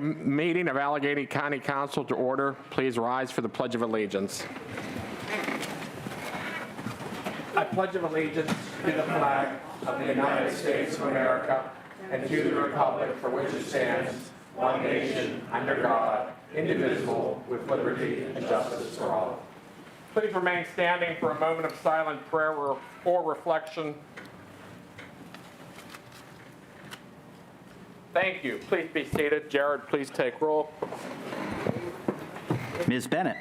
Meeting of Allegheny County Council to order. Please rise for the Pledge of Allegiance. I pledge of allegiance to the flag of the United States of America and to the republic for which it stands, one nation, under God, indivisible, with liberty and justice for all. Please remain standing for a moment of silent prayer or reflection. Thank you. Please be seated. Jared, please take roll. Ms. Bennett.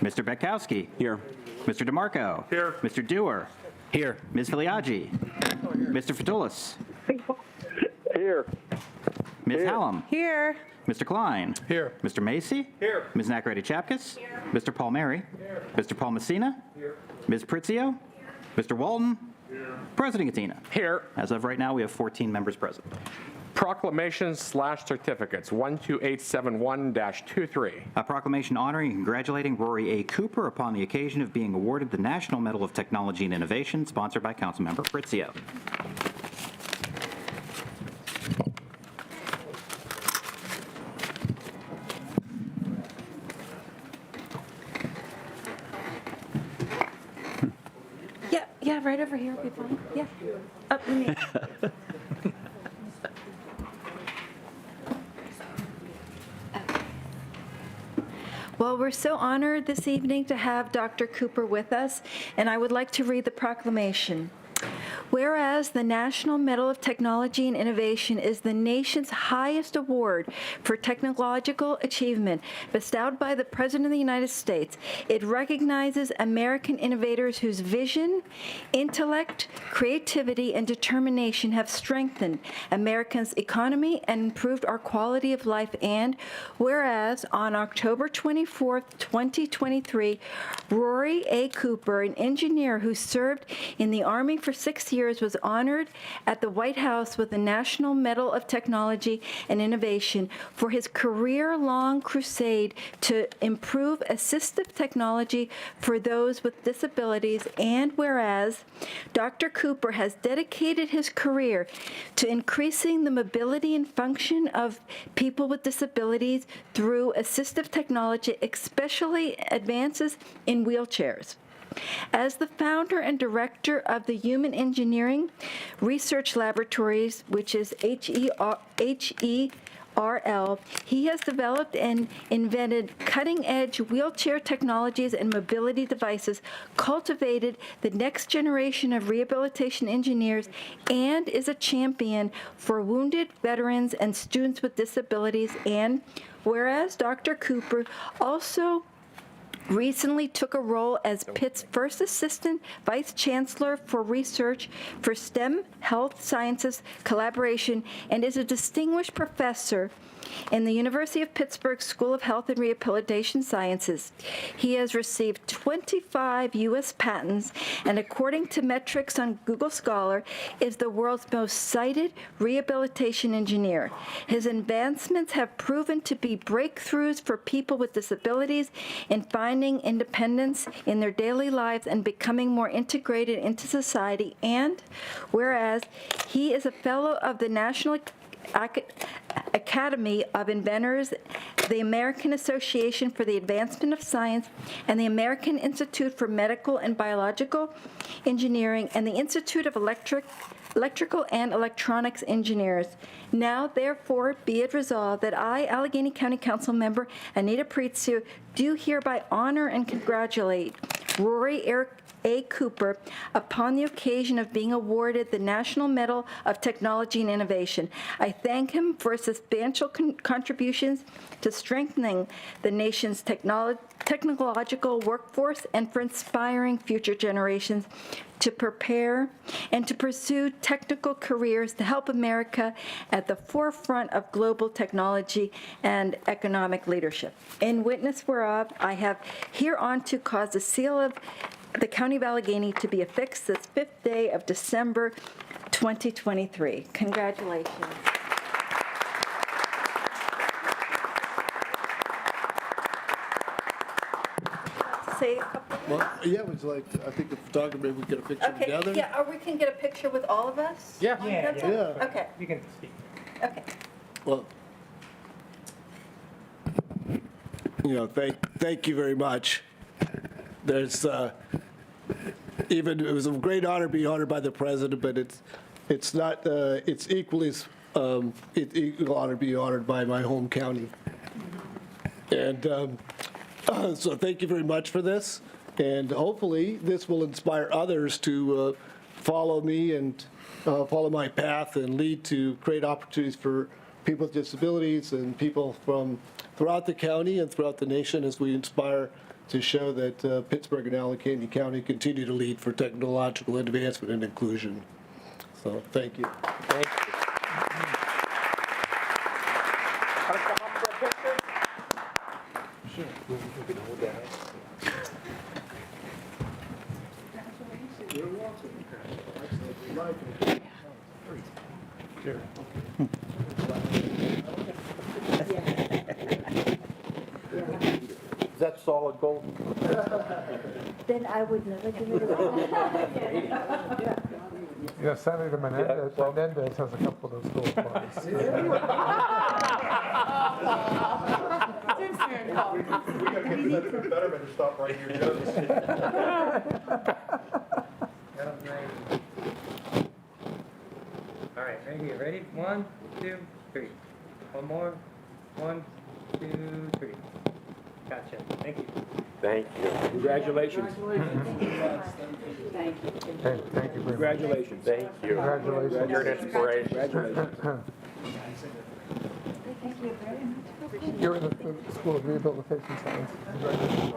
Mr. Betkowski. Here. Mr. DeMarco. Here. Mr. Dewar. Here. Ms. Filiaggi. Mr. Fatulis. Here. Ms. Hallam. Here. Mr. Klein. Here. Mr. Macy. Here. Ms. Nacarati-Chapkus. Mr. Palmieri. Mr. Paul Messina. Ms. Pritzio. Mr. Walton. President Katina. Here. As of right now, we have 14 members present. Proclamations/certificates 12871-23. A proclamation honoring and congratulating Rory A. Cooper upon the occasion of being awarded the National Medal of Technology and Innovation, sponsored by Councilmember Pritzio. Yeah, right over here would be fine. Yeah. Up in the Well, we're so honored this evening to have Dr. Cooper with us, and I would like to read the proclamation. Whereas the National Medal of Technology and Innovation is the nation's highest award for technological achievement bestowed by the President of the United States, it recognizes American innovators whose vision, intellect, creativity, and determination have strengthened America's economy and improved our quality of life. And whereas on October 24th, 2023, Rory A. Cooper, an engineer who served in the Army for 6 years, was honored at the White House with the National Medal of Technology and Innovation for his career-long crusade to improve assistive technology for those with disabilities. And whereas Dr. Cooper has dedicated his career to increasing the mobility and function of people with disabilities through assistive technology, especially advances in wheelchairs. As the founder and director of the Human Engineering Research Laboratories, which is HERL, he has developed and invented cutting-edge wheelchair technologies and mobility devices, cultivated the next generation of rehabilitation engineers, and is a champion for wounded veterans and students with disabilities. And whereas Dr. Cooper also recently took a role as Pitt's first assistant vice chancellor for research for STEM health sciences collaboration and is a distinguished professor in the University of Pittsburgh School of Health and Rehabilitation Sciences. He has received 25 U.S. patents and, according to metrics on Google Scholar, is the world's most cited rehabilitation engineer. His advancements have proven to be breakthroughs for people with disabilities in finding independence in their daily lives and becoming more integrated into society. And whereas he is a fellow of the National Academy of Inventors, the American Association for the Advancement of Science, and the American Institute for Medical and Biological Engineering, and the Institute of Electrical and Electronics Engineers. Now, therefore, be it resolved that I, Allegheny County Council Member Anita Pritzio, do hereby honor and congratulate Rory A. Cooper upon the occasion of being awarded the National Medal of Technology and Innovation. I thank him for his substantial contributions to strengthening the nation's technological workforce and for inspiring future generations to prepare and to pursue technical careers to help America at the forefront of global technology and economic leadership. In witness whereof, I have hereunto caused the seal of the County of Allegheny to be affixed this 5th day of December 2023. Congratulations. say a couple? Well, yeah, it was like, I think the photographer, maybe we get a picture Okay, together. yeah, or we can get a picture with all of us? Yeah. That's all? Yeah. Okay, You can speak. okay. Well, thank you very much. There's, it was a great honor to be honored by the president, but it's not, it's equally, equal honor to be honored by my home county. And so thank you very much for this. And hopefully this will inspire others to follow me and follow my path and lead to create opportunities for people with disabilities and people from throughout the county and throughout the nation as we inspire to show that Pittsburgh and Allegheny County continue to lead for technological advancement and inclusion. So thank you. Thank you. Want to come up for a picture? Is that solid gold? Then I would never give it away. Yeah, Senator Menendez has a couple of those gold bars. We gotta get Senator Betterman to stop writing your jokes. All right, right here. Ready? 1, 2, 3. One more. 1, 2, 3. Gotcha. Thank you. Thank you. Congratulations. Thank you very much. Congratulations. Thank you. Congratulations. You're an inspiration. Thank you very much. You're in the School of Rehabilitation Science. Congratulations.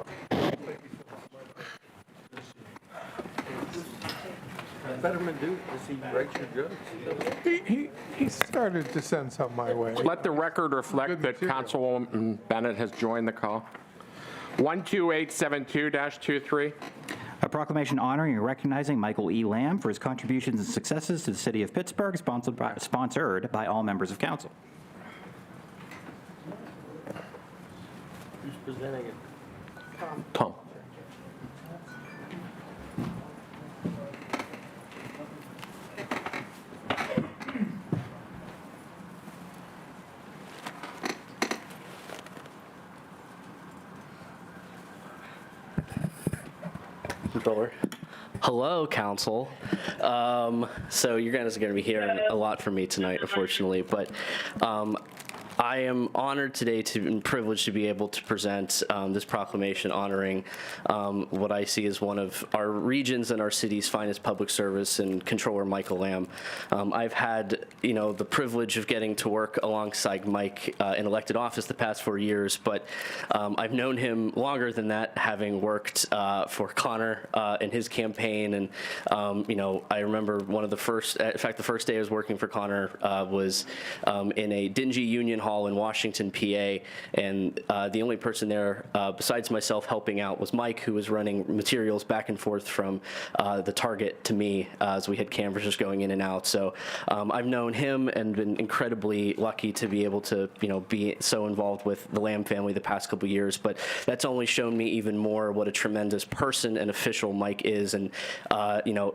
Betterman do? Does he write your jokes? He started to send some my way. Let the record reflect Good that material. Councilwoman Bennett has joined the call. 12872-23. A proclamation honoring and recognizing Michael E. Lamb for his contributions and successes to the city of Pittsburgh, sponsored by all members of council. Who's presenting it? Tom. Hello, Council. So you guys are going to be hearing a lot from me tonight, unfortunately, but I am honored today and privileged to be able to present this proclamation honoring what I see as one of our region's and our city's finest public service and Controller Michael Lamb. I've had, the privilege of getting to work alongside Mike in elected office the past 4 years, but I've known him longer than that, having worked for Connor in his campaign. And, I remember one of the first day I was working for Connor was in a dingy union hall in Washington, PA, and the only person there besides myself helping out was Mike, who was running materials back and forth from the Target to me as we had canvassers going in and out. So I've known him and been incredibly lucky to be able to, be so involved with the Lamb family the past couple of years. But that's only shown me even more what a tremendous person and official Mike is. And,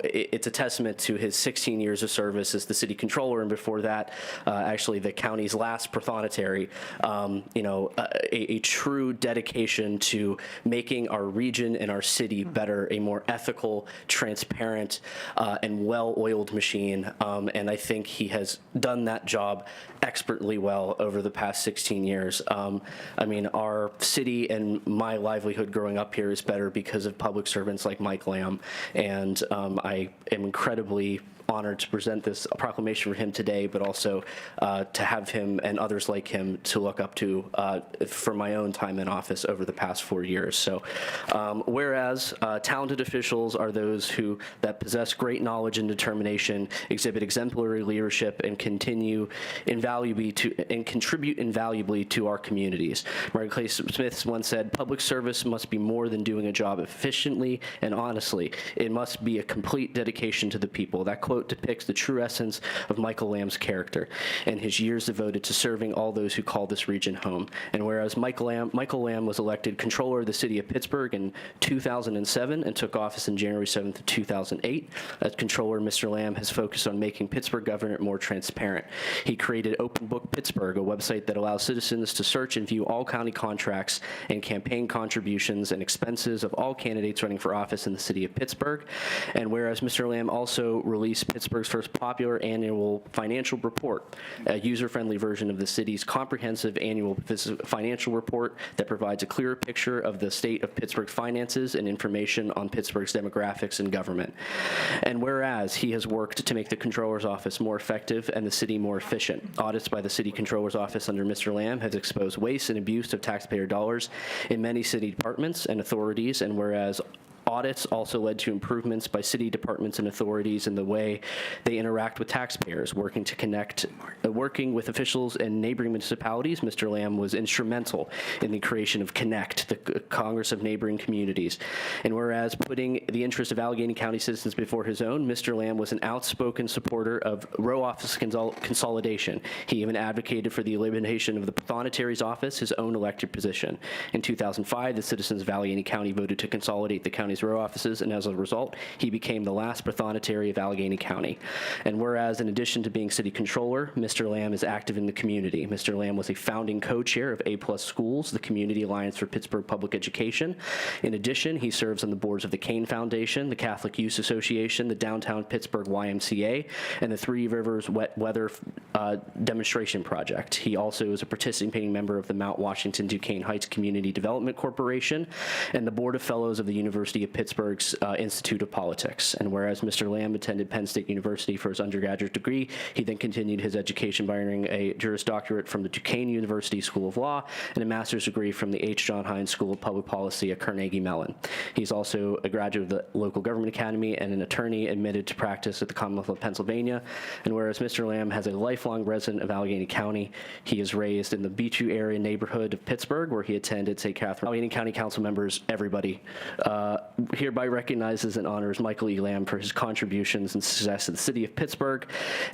it's a testament to his 16 years of service as the city controller, and before that, actually the county's last prothonotary, a true dedication to making our region and our city better, a more ethical, transparent, and well-oiled machine. And I think he has done that job expertly well over the past 16 years. Our city and my livelihood growing up here is better because of public servants like Mike Lamb. And I am incredibly honored to present this proclamation for him today, but also to have him and others like him to look up to for my own time in office over the past 4 years. So whereas talented officials are those that possess great knowledge and determination, exhibit exemplary leadership, and contribute invaluably to our communities. Mary Clay Smith once said, "Public service must be more than doing a job efficiently and honestly. It must be a complete dedication to the people." That quote quote, depicts the true essence of Michael Lamb's character and his years devoted to serving all those who call this region home. And whereas Michael Lamb was elected controller of the city of Pittsburgh in 2007 and took office on January 7th of 2008, as controller, Mr. Lamb has focused on making Pittsburgh government more transparent. He created Open Book Pittsburgh, a website that allows citizens to search and view all county contracts and campaign contributions and expenses of all candidates running for office in the city of Pittsburgh. And whereas Mr. Lamb also released Pittsburgh's first popular annual financial report, a user-friendly version of the city's comprehensive annual financial report that provides a clearer picture of the state of Pittsburgh's finances and information on Pittsburgh's demographics and government. And whereas he has worked to make the Comptroller's Office more effective and the city more efficient, audits by the City Comptroller's Office under Mr. Lamb has exposed waste and abuse of taxpayer dollars in many city departments and authorities, and whereas audits also led to improvements by city departments and authorities in the way they interact with taxpayers, working with officials in neighboring municipalities. Mr. Lamb was instrumental in the creation of Connect, the Congress of Neighboring Communities. And whereas putting the interests of Allegheny County citizens before his own, Mr. Lamb was an outspoken supporter of row office consolidation. He even advocated for the elimination of the Pathonetary's office, his own elected position. In 2005, the citizens of Allegheny County voted to consolidate the county's row offices, and as a result, he became the last Pathonetary of Allegheny County. And whereas, in addition to being city controller, Mr. Lamb is active in the community. Mr. Lamb was a founding co-chair of A+ Schools, the Community Alliance for Pittsburgh Public Education. In addition, he serves on the boards of the Kane Foundation, the Catholic Youth Association, the Downtown Pittsburgh YMCA, and the Three Rivers Wet Weather Demonstration Project. He also is a participating member of the Mount Washington Duquesne Heights Community Development Corporation and the Board of Fellows of the University of Pittsburgh's Institute of Politics. And whereas Mr. Lamb attended Penn State University for his undergraduate degree, he then continued his education by earning a Juris Doctorate from the Duquesne University School of Law and a master's degree from the H. John Hines School of Public Policy at Carnegie Mellon. He's also a graduate of the Local Government Academy and an attorney admitted to practice at the Commonwealth of Pennsylvania. And whereas Mr. Lamb has a lifelong resident of Allegheny County, he is raised in the Beechview area neighborhood of Pittsburgh, where he attended St. Catherine. Allegheny County Council members, everybody, hereby recognizes and honors Michael E. Lamb for his contributions and success to the city of Pittsburgh,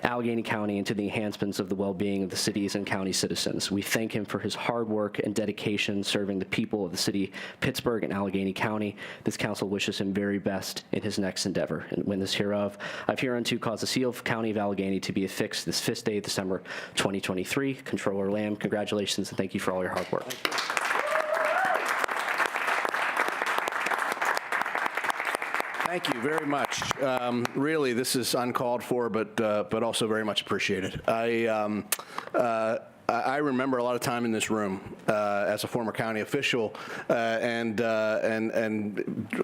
Allegheny County, and to the enhancements of the well-being of the city's and county citizens. We thank him for his hard work and dedication serving the people of the city, Pittsburgh, and Allegheny County. This council wishes him very best in his next endeavor. And when this hereof, I've hereunto caused the seal of County of Allegheny to be affixed this 5th day of December 2023. Controller Lamb, congratulations, and thank you for all your hard work. Thank you very much. Really, this is uncalled for, but also very much appreciated. I remember a lot of time in this room as a former county official, and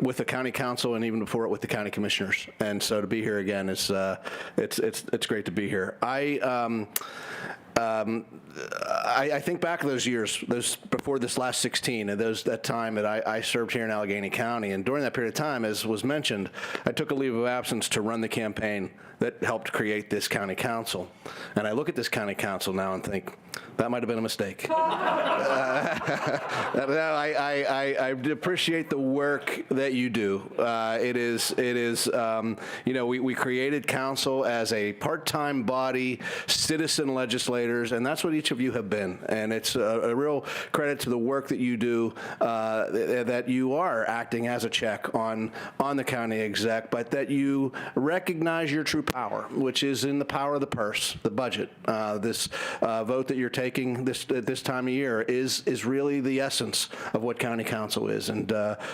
with the county council, and even before it with the county commissioners. And so to be here again is it's great to be here. I think back to those years, before this last 16, and that time that I served here in Allegheny County, and during that period of time, as was mentioned, I took a leave of absence to run the campaign that helped create this county council. And I look at this county council now and think, that might have been a mistake. I appreciate the work that you do. It is we created council as a part-time body, citizen legislators, and that's what each of you have been. And it's a real credit to the work that you do, that you are acting as a check on the county exec, but that you recognize your true power, which is in the power of the purse, the budget. This vote that you're taking at this time of year is really the essence of what county council is, and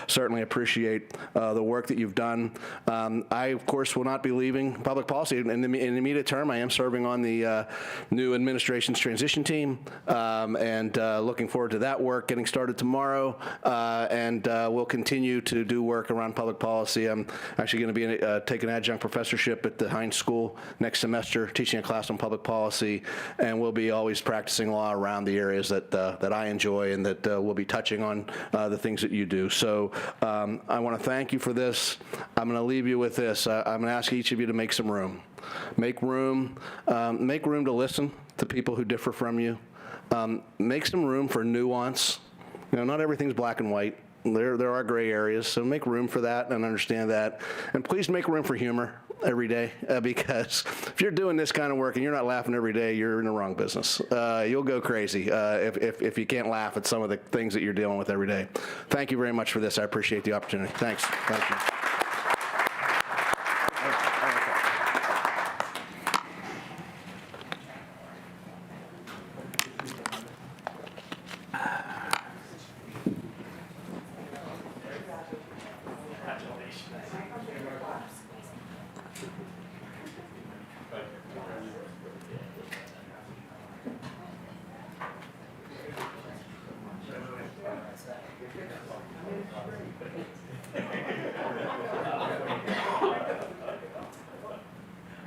certainly appreciate the work that you've done. I, of course, will not be leaving public policy in the immediate term. I am serving on the new administration's transition team, and looking forward to that work getting started tomorrow, and we'll continue to do work around public policy. I'm actually going to be taking an adjunct professorship at the Hines School next semester, teaching a class on public policy, and we'll be always practicing law around the areas that I enjoy, and that we'll be touching on the things that you do. So I want to thank you for this. I'm going to leave you with this. I'm going to ask each of you to make some room. Make room to listen to people who differ from you. Make some room for nuance. Not everything's black and white. There are gray areas, so make room for that and understand that. And please make room for humor. every day because if you're doing this kind of work and you're not laughing every day, you're in the wrong business. You'll go crazy if you can't laugh at some of the things that you're dealing with every day. Thank you very much for this. I appreciate the opportunity. Thanks. Thank you.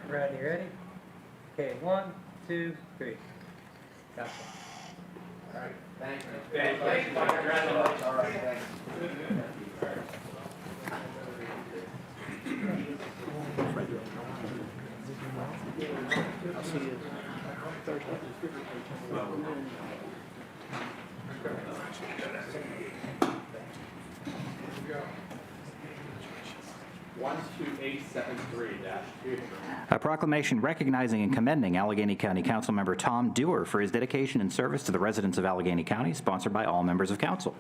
Ready? Okay, 1, 2, 3. Gotcha. All right, thank you. Thank you. Congratulations. All right, thanks. I'll see you Thursday. 12873-2. A proclamation recognizing and commending Allegheny County Councilmember Tom Dewar for his dedication and service to the residents of Allegheny County, sponsored by all members of council.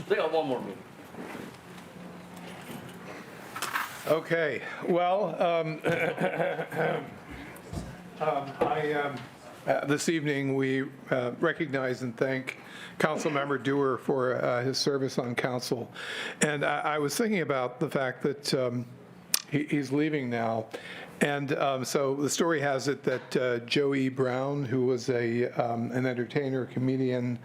They got one more meeting. Okay, well, this evening we recognize and thank Councilmember Dewar for his service on council. And I was thinking about the fact that he's leaving now. And so the story has it that Joe E. Brown, who was an entertainer, comedian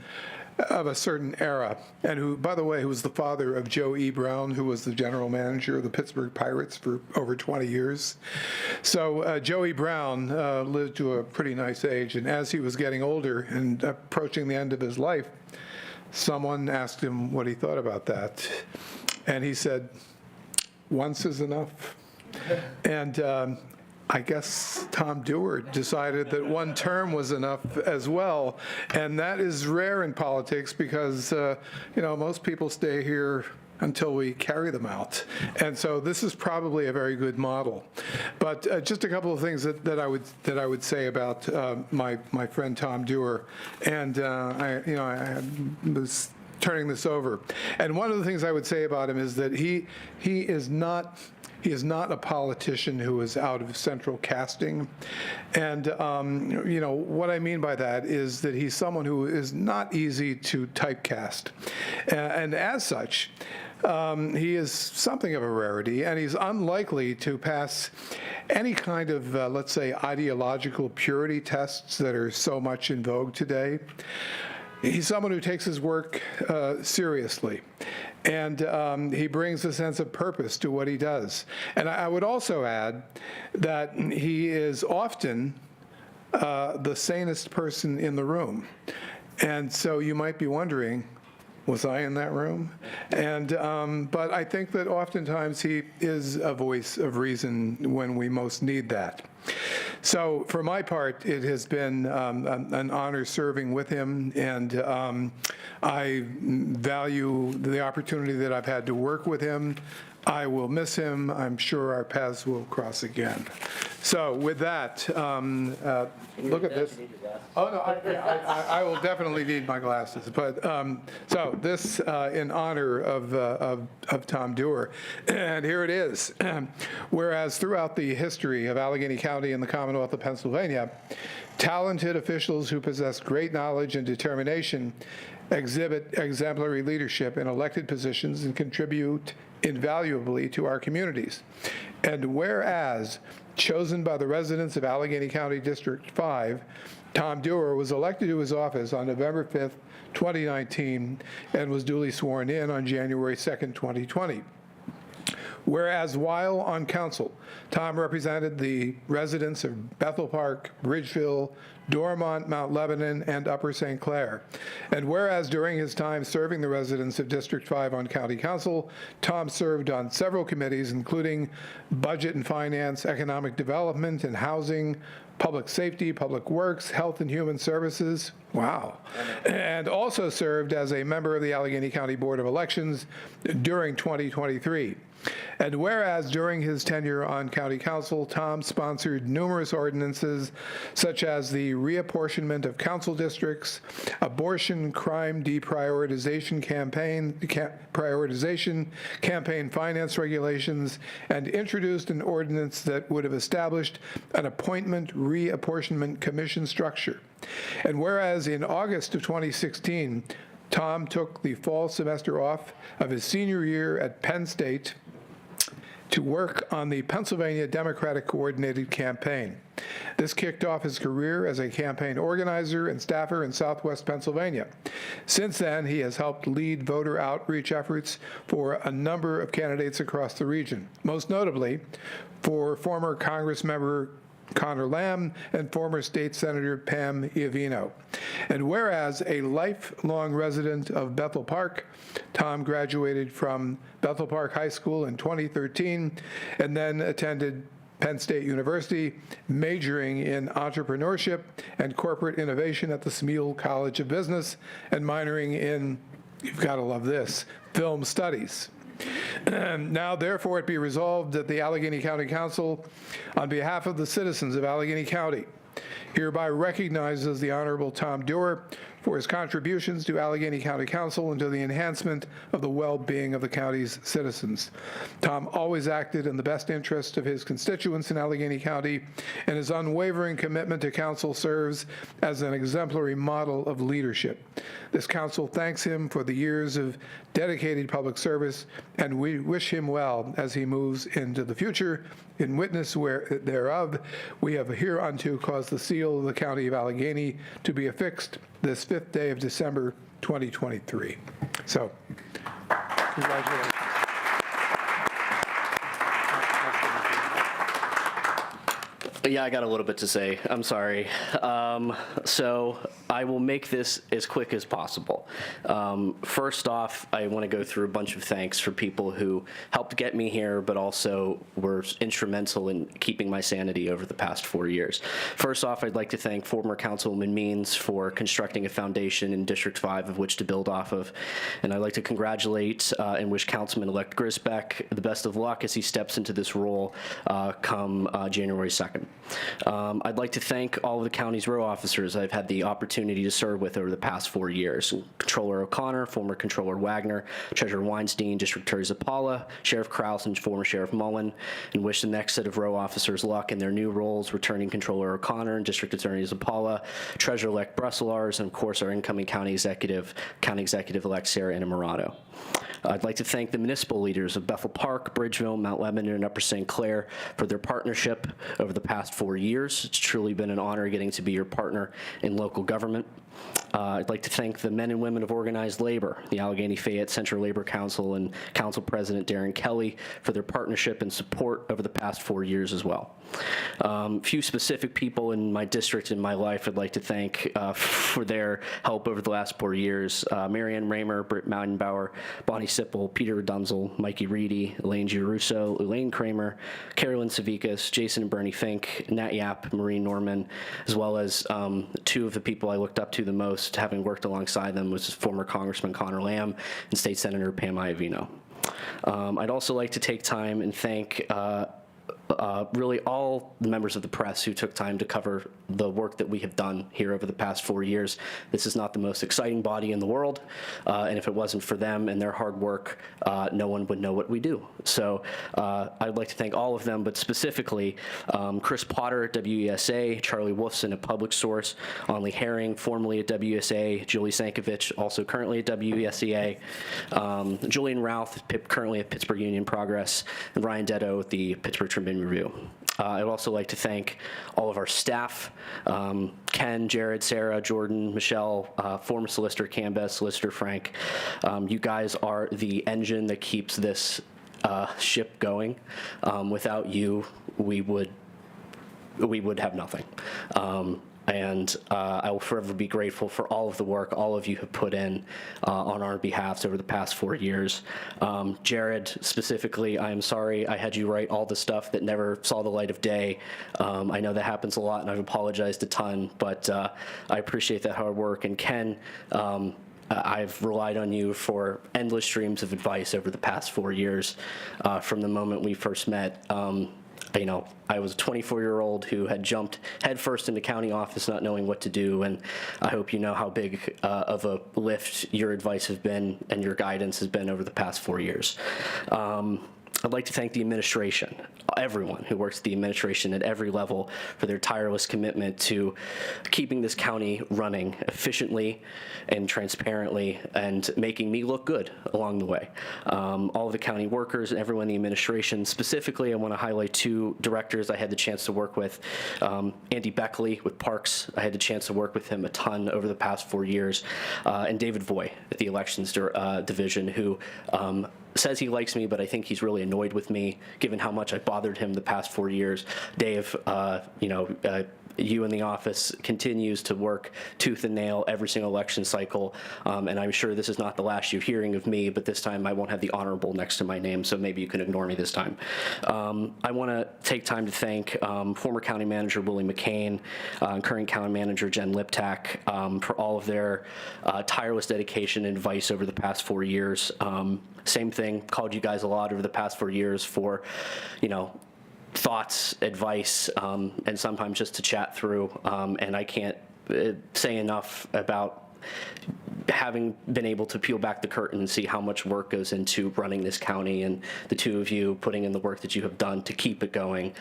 of a certain era, and who, by the way, who was the father of Joe E. Brown, who was the general manager of the Pittsburgh Pirates for over 20 years. So Joe E. Brown lived to a pretty nice age, and as he was getting older and approaching the end of his life, someone asked him what he thought about that. And he said, once is enough. And I guess Tom Dewar decided that one term was enough as well. And that is rare in politics because, most people stay here until we carry them out. And so this is probably a very good model. But just a couple of things that I would say about my friend Tom Dewar. And I was turning this over. And one of the things I would say about him is that he is not a politician who is out of central casting. And, what I mean by that is that he's someone who is not easy to typecast. And as such, he is something of a rarity, and he's unlikely to pass any kind of, let's say, ideological purity tests that are so much in vogue today. He's someone who takes his work seriously, and he brings a sense of purpose to what he does. And I would also add that he is often the sanest person in the room. And so you might be wondering, was I in that room? And but I think that oftentimes he is a voice of reason when we most need that. So for my part, it has been an honor serving with him, and I value the opportunity that I've had to work with him. I will miss him. I'm sure our paths will cross again. So with that, look at this. Oh, no, I will definitely need my glasses. But so this in honor of Tom Dewar. And here it is. Whereas throughout the history of Allegheny County and the Commonwealth of Pennsylvania, talented officials who possess great knowledge and determination exhibit exemplary leadership in elected positions and contribute invaluably to our communities. And whereas chosen by the residents of Allegheny County District 5, Tom Dewar was elected to his office on November 5th, 2019, and was duly sworn in on January 2nd, 2020. Whereas while on council, Tom represented the residents of Bethel Park, Bridgeville, Dormont, Mount Lebanon, and Upper St. Clair. And whereas during his time serving the residents of District 5 on County Council, Tom served on several committees, including Budget and Finance, Economic Development and Housing, Public Safety, Public Works, Health and Human Services, wow, and also served as a member of the Allegheny County Board of Elections during 2023. And whereas during his tenure on County Council, Tom sponsored numerous ordinances such as the reapportionment of council districts, abortion crime deprioritization campaign finance regulations, and introduced an ordinance that would have established an appointment reapportionment commission structure. And whereas in August of 2016, Tom took the fall semester off of his senior year at Penn State to work on the Pennsylvania Democratic Coordinated Campaign. This kicked off his career as a campaign organizer and staffer in Southwest Pennsylvania. Since then, he has helped lead voter outreach efforts for a number of candidates across the region, most notably for former Congressmember Connor Lamb and former State Senator Pam Iovino. And whereas a lifelong resident of Bethel Park, Tom graduated from Bethel Park High School in 2013 and then attended Penn State University, majoring in entrepreneurship and corporate innovation at the Smeal College of Business and minoring in, you've got to love this, film studies. Now, therefore, it be resolved that the Allegheny County Council, on behalf of the citizens of Allegheny County, hereby recognizes the Honorable Tom Dewar for his contributions to Allegheny County Council and to the enhancement of the well-being of the county's citizens. Tom always acted in the best interest of his constituents in Allegheny County, and his unwavering commitment to council serves as an exemplary model of leadership. This council thanks him for the years of dedicated public service, and we wish him well as he moves into the future. In witness thereof, we have hereunto caused the seal of the County of Allegheny to be affixed this 5th day of December, 2023. So, congratulations. Yeah, I got a little bit to say. I'm sorry. So I will make this as quick as possible. First off, I want to go through a bunch of thanks for people who helped get me here, but also were instrumental in keeping my sanity over the past 4 years. First off, I'd like to thank former Councilman Means for constructing a foundation in District 5 of which to build off of. And I'd like to congratulate and wish Councilman-elect Grisbeck the best of luck as he steps into this role come January 2nd. I'd like to thank all of the county's row officers I've had the opportunity to serve with over the past 4 years. Controller O'Connor, former Controller Wagner, Treasurer Weinstein, District Attorney Zapala, Sheriff Krause, and former Sheriff Mullen, and wish the next set of row officers luck in their new roles, returning Controller O'Connor and District Attorney Zapala, Treasurer-elect Brusselars, and of course our incoming County Executive-elect Sarah Innamorato. I'd like to thank the municipal leaders of Bethel Park, Bridgeville, Mount Lebanon, and Upper St. Clair for their partnership over the past 4 years. It's truly been an honor getting to be your partner in local government. I'd like to thank the men and women of organized labor, the Allegheny Fayette Central Labor Council and Council President Darren Kelly for their partnership and support over the past 4 years as well. Few specific people in my district in my life I'd like to thank for their help over the last 4 years. Marianne Raymer, Britt Moudenbauer, Bonnie Sipple, Peter Dunzel, Mikey Reedy, Elaine Giarusso, Elaine Kramer, Carolyn Savikas, Jason and Bernie Fink, Nat Yap, Marie Norman, as well as two of the people I looked up to the most, having worked alongside them, was former Congressman Connor Lamb and State Senator Pam Iovino. I'd also like to take time and thank really all the members of the press who took time to cover the work that we have done here over the past 4 years. This is not the most exciting body in the world, and if it wasn't for them and their hard work, no one would know what we do. So I'd like to thank all of them, but specifically Chris Potter at WESA, Charlie Wolfson at Public Source, Onley Herring, formerly at WESA, Julie Sankovich, also currently at WESEA, Julian Routh, currently at Pittsburgh Union Progress, and Ryan Detto at the Pittsburgh Tribune Review. I'd also like to thank all of our staff, Ken, Jared, Sarah, Jordan, Michelle, former Solicitor Cambes, Solicitor Frank. You guys are the engine that keeps this ship going. Without you, we would have nothing. and I will forever be grateful for all of the work all of you have put in on our behalves over the past 4 years. Jared, specifically, I am sorry I had you write all the stuff that never saw the light of day. I know that happens a lot, and I've apologized a ton, but I appreciate that hard work. And Ken, I've relied on you for endless streams of advice over the past 4 years. From the moment we first met, you know, I was a 24-year-old who had jumped headfirst into county office not knowing what to do, and I hope you know how big of a lift your advice has been and your guidance has been over the past 4 years. I'd like to thank the administration, everyone who works at the administration at every level, for their tireless commitment to keeping this county running efficiently and transparently and making me look good along the way. All of the county workers and everyone in the administration. Specifically, I want to highlight 2 directors I had the chance to work with. Andy Beckley with Parks. I had the chance to work with him a ton over the past 4 years. And David Voy at the Elections Division, who says he likes me, but I think he's really annoyed with me, given how much I bothered him the past 4 years. Dave, you in the office continues to work tooth and nail every single election cycle, and I'm sure this is not the last you're hearing of me, but this time I won't have the honorable next to my name, so maybe you can ignore me this time. I want to take time to thank former county manager Willie McCain and current county manager Jen Liptak for all of their tireless dedication and advice over the past 4 years. Same thing, called you guys a lot over the past 4 years for, you know, thoughts, advice, and sometimes just to chat through. And I can't say enough about having been able to peel back the curtain and see how much work goes into running this county, and the 2 of you putting in the work that you have done to keep it going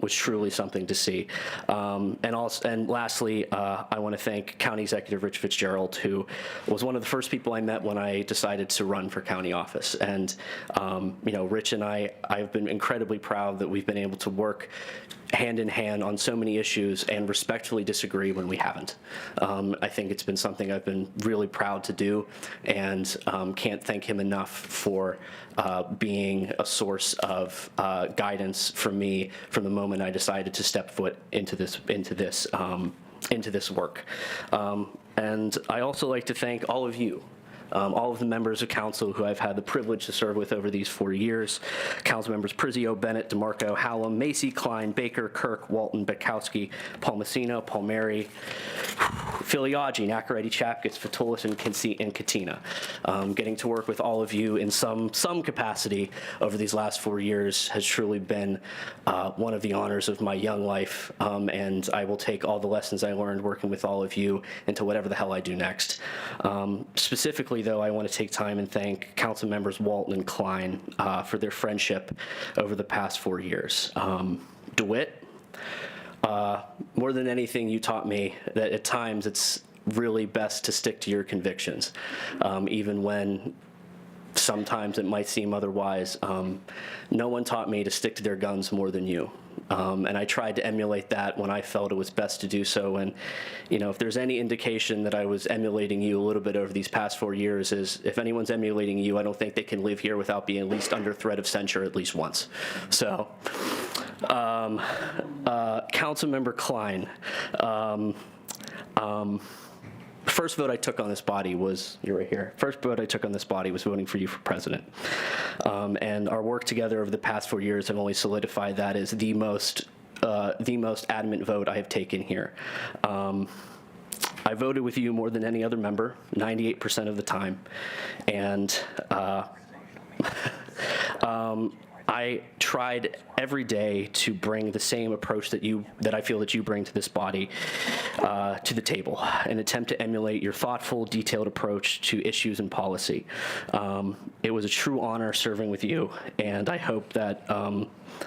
was truly something to see. And lastly, I want to thank County Executive Rich Fitzgerald, who was one of the first people I met when I decided to run for county office. And you know, Rich and I've been incredibly proud that we've been able to work hand in hand on so many issues and respectfully disagree when we haven't. I think it's been something I've been really proud to do, and can't thank him enough for being a source of guidance for me from the moment I decided to step foot into this work. And I also like to thank all of you. All of the members of council who I've had the privilege to serve with over these 4 years. Council members Prizio, Bennett, DeMarco, Hallam, Macy, Klein, Baker, Kirk, Walton, Bekowski, Palmasino, Palmieri, Filiaggi, Nacaretti, Chapkus, Fatulis, and Katina. Getting to work with all of you in some capacity over these last 4 years has truly been one of the honors of my young life, and I will take all the lessons I learned working with all of you into whatever the hell I do next. Specifically, though, I want to take time and thank council members Walton and Klein for their friendship over the past 4 years. DeWitt, more than anything, you taught me that at times it's really best to stick to your convictions, even when sometimes it might seem otherwise. No one taught me to stick to their guns more than you. And I tried to emulate that when I felt it was best to do so. And, you know, if there's any indication that I was emulating you a little bit over these past 4 years, is if anyone's emulating you, I don't think they can live here without being at least under threat of censure at least once. So, Councilmember Klein, first vote I took on this body was, you're right here, first vote I took on this body was voting for you for president. And our work together over the past 4 years have only solidified that as the most adamant vote I have taken here. I voted with you more than any other member, 98% of the time. And I tried every day to bring the same approach that I feel that you bring to this body to the table, an attempt to emulate your thoughtful, detailed approach to issues and policy. It was a true honor serving with you, and I hope that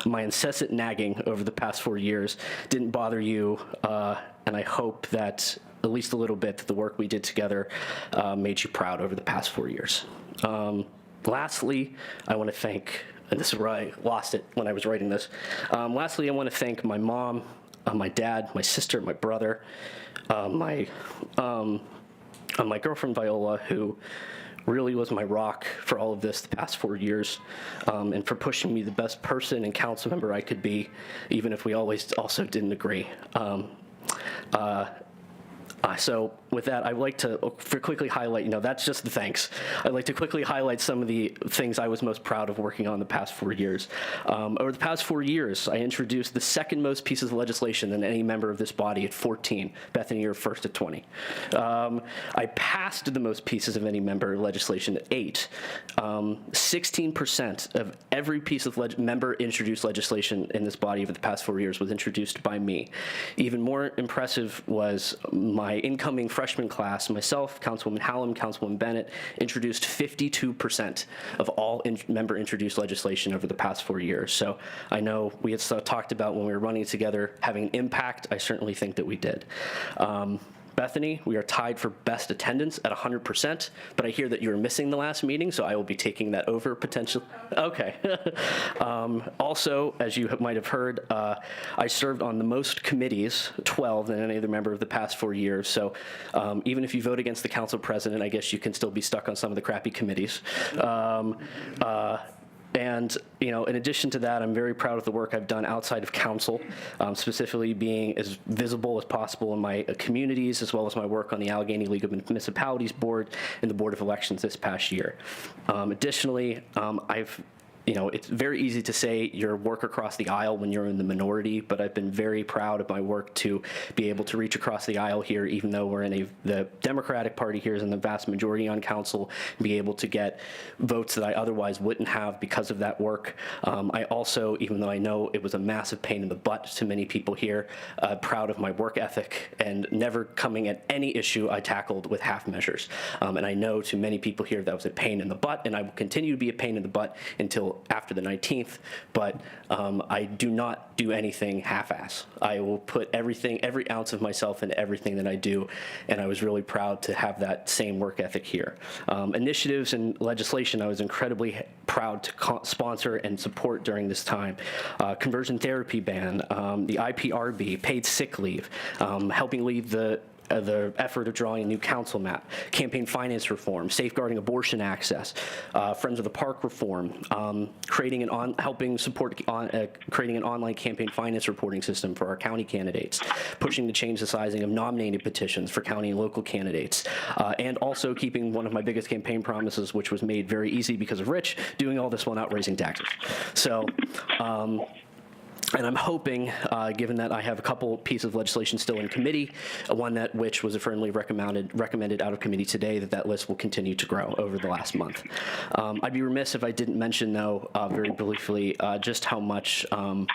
my incessant nagging over the past 4 years didn't bother you, and I hope that at least a little bit that the work we did together made you proud over the past 4 years. Lastly, I want to thank, and this is where I lost it when I was writing this. Lastly, I want to thank my mom, my dad, my sister, my brother, my girlfriend Viola, who really was my rock for all of this the past 4 years, and for pushing me the best person and council member I could be, even if we always also didn't agree. So with that, I'd like to quickly highlight, that's just the thanks. I'd like to quickly highlight some of the things I was most proud of working on the past 4 years. Over the past 4 years, I introduced the second most pieces of legislation than any member of this body at 14. Bethany, you're first at 20. I passed the most pieces of any member legislation at 8. 16% of every piece of member-introduced legislation in this body over the past 4 years was introduced by me. Even more impressive was my incoming freshman class, myself, Councilwoman Hallam, Councilwoman Bennett, introduced 52% of all member-introduced legislation over the past 4 years. So I know we had talked about when we were running together having an impact. I certainly think that we did. Bethany, we are tied for best attendance at 100%, but I hear that you were missing the last meeting, so I will be taking that over potentially. Okay. Also, as you might have heard, I served on the most committees, 12, than any other member of the past 4 years. So even if you vote against the council president, I guess you can still be stuck on some of the crappy committees. And, in addition to that, I'm very proud of the work I've done outside of council, specifically being as visible as possible in my communities, as well as my work on the Allegheny League of Municipalities Board and the Board of Elections this past year. Additionally, it's very easy to say your work across the aisle when you're in the minority, but I've been very proud of my work to be able to reach across the aisle here, even though we're in the Democratic Party here is in the vast majority on council, and be able to get votes that I otherwise wouldn't have because of that work. I also, even though I know it was a massive pain in the butt to many people here, proud of my work ethic and never coming at any issue I tackled with half measures. And I know to many people here that was a pain in the butt, and I will continue to be a pain in the butt until after the 19th, but I do not do anything half-ass. I will put every ounce of myself into everything that I do, and I was really proud to have that same work ethic here. Initiatives and legislation I was incredibly proud to sponsor and support during this time. Conversion therapy ban, the IPRB, paid sick leave, helping lead the effort of drawing a new council map, campaign finance reform, safeguarding abortion access, Friends of the Park reform, creating an online campaign finance reporting system for our county candidates, pushing to change the sizing of nominated petitions for county and local candidates, and also keeping one of my biggest campaign promises, which was made very easy because of Rich, doing all this while not raising taxes. So, and I'm hoping, given that I have a couple pieces of legislation still in committee, one which was firmly recommended out of committee today, that list will continue to grow over the last month. I'd be remiss if I didn't mention, though, very briefly, just how much I've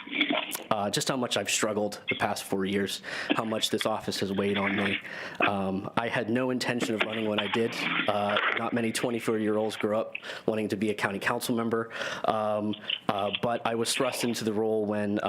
struggled the past 4 years, how much this office has weighed on me. I had no intention of running when I did. Not many 24-year-olds grow up wanting to be a county council member, but I was thrust into the role when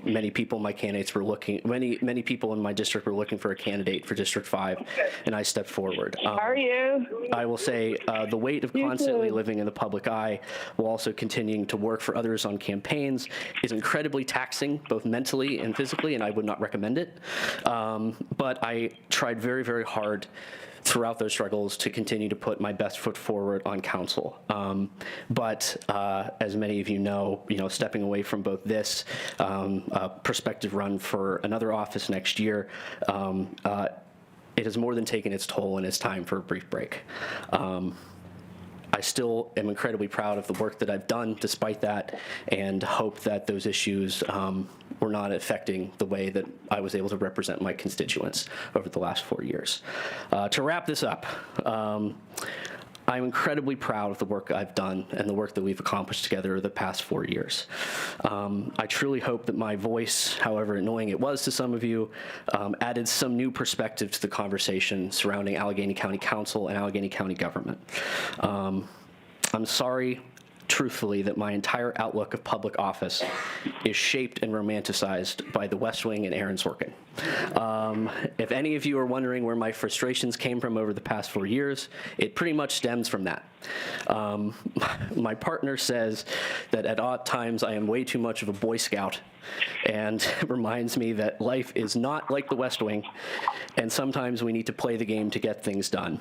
many people in my candidates were looking. Many people in my district were looking for a candidate for District 5, and I stepped forward. Are you? I will say the weight of constantly living in the public eye, while also continuing to work for others on campaigns, is incredibly taxing, both mentally and physically, and I would not recommend it. But I tried very, very hard throughout those struggles to continue to put my best foot forward on council. But as many of you know, stepping away from both this prospective run for another office next year, it has more than taken its toll, and it's time for a brief break. I still am incredibly proud of the work that I've done despite that, and hope that those issues were not affecting the way that I was able to represent my constituents over the last 4 years. To wrap this up, I'm incredibly proud of the work I've done and the work that we've accomplished together over the past 4 years. I truly hope that my voice, however annoying it was to some of you, added some new perspective to the conversation surrounding Allegheny County Council and Allegheny County government. I'm sorry, truthfully, that my entire outlook of public office is shaped and romanticized by the West Wing and Aaron Sorkin. If any of you are wondering where my frustrations came from over the past 4 years, it pretty much stems from that. My partner says that at odd times I am way too much of a Boy Scout, and reminds me that life is not like the West Wing, and sometimes we need to play the game to get things done.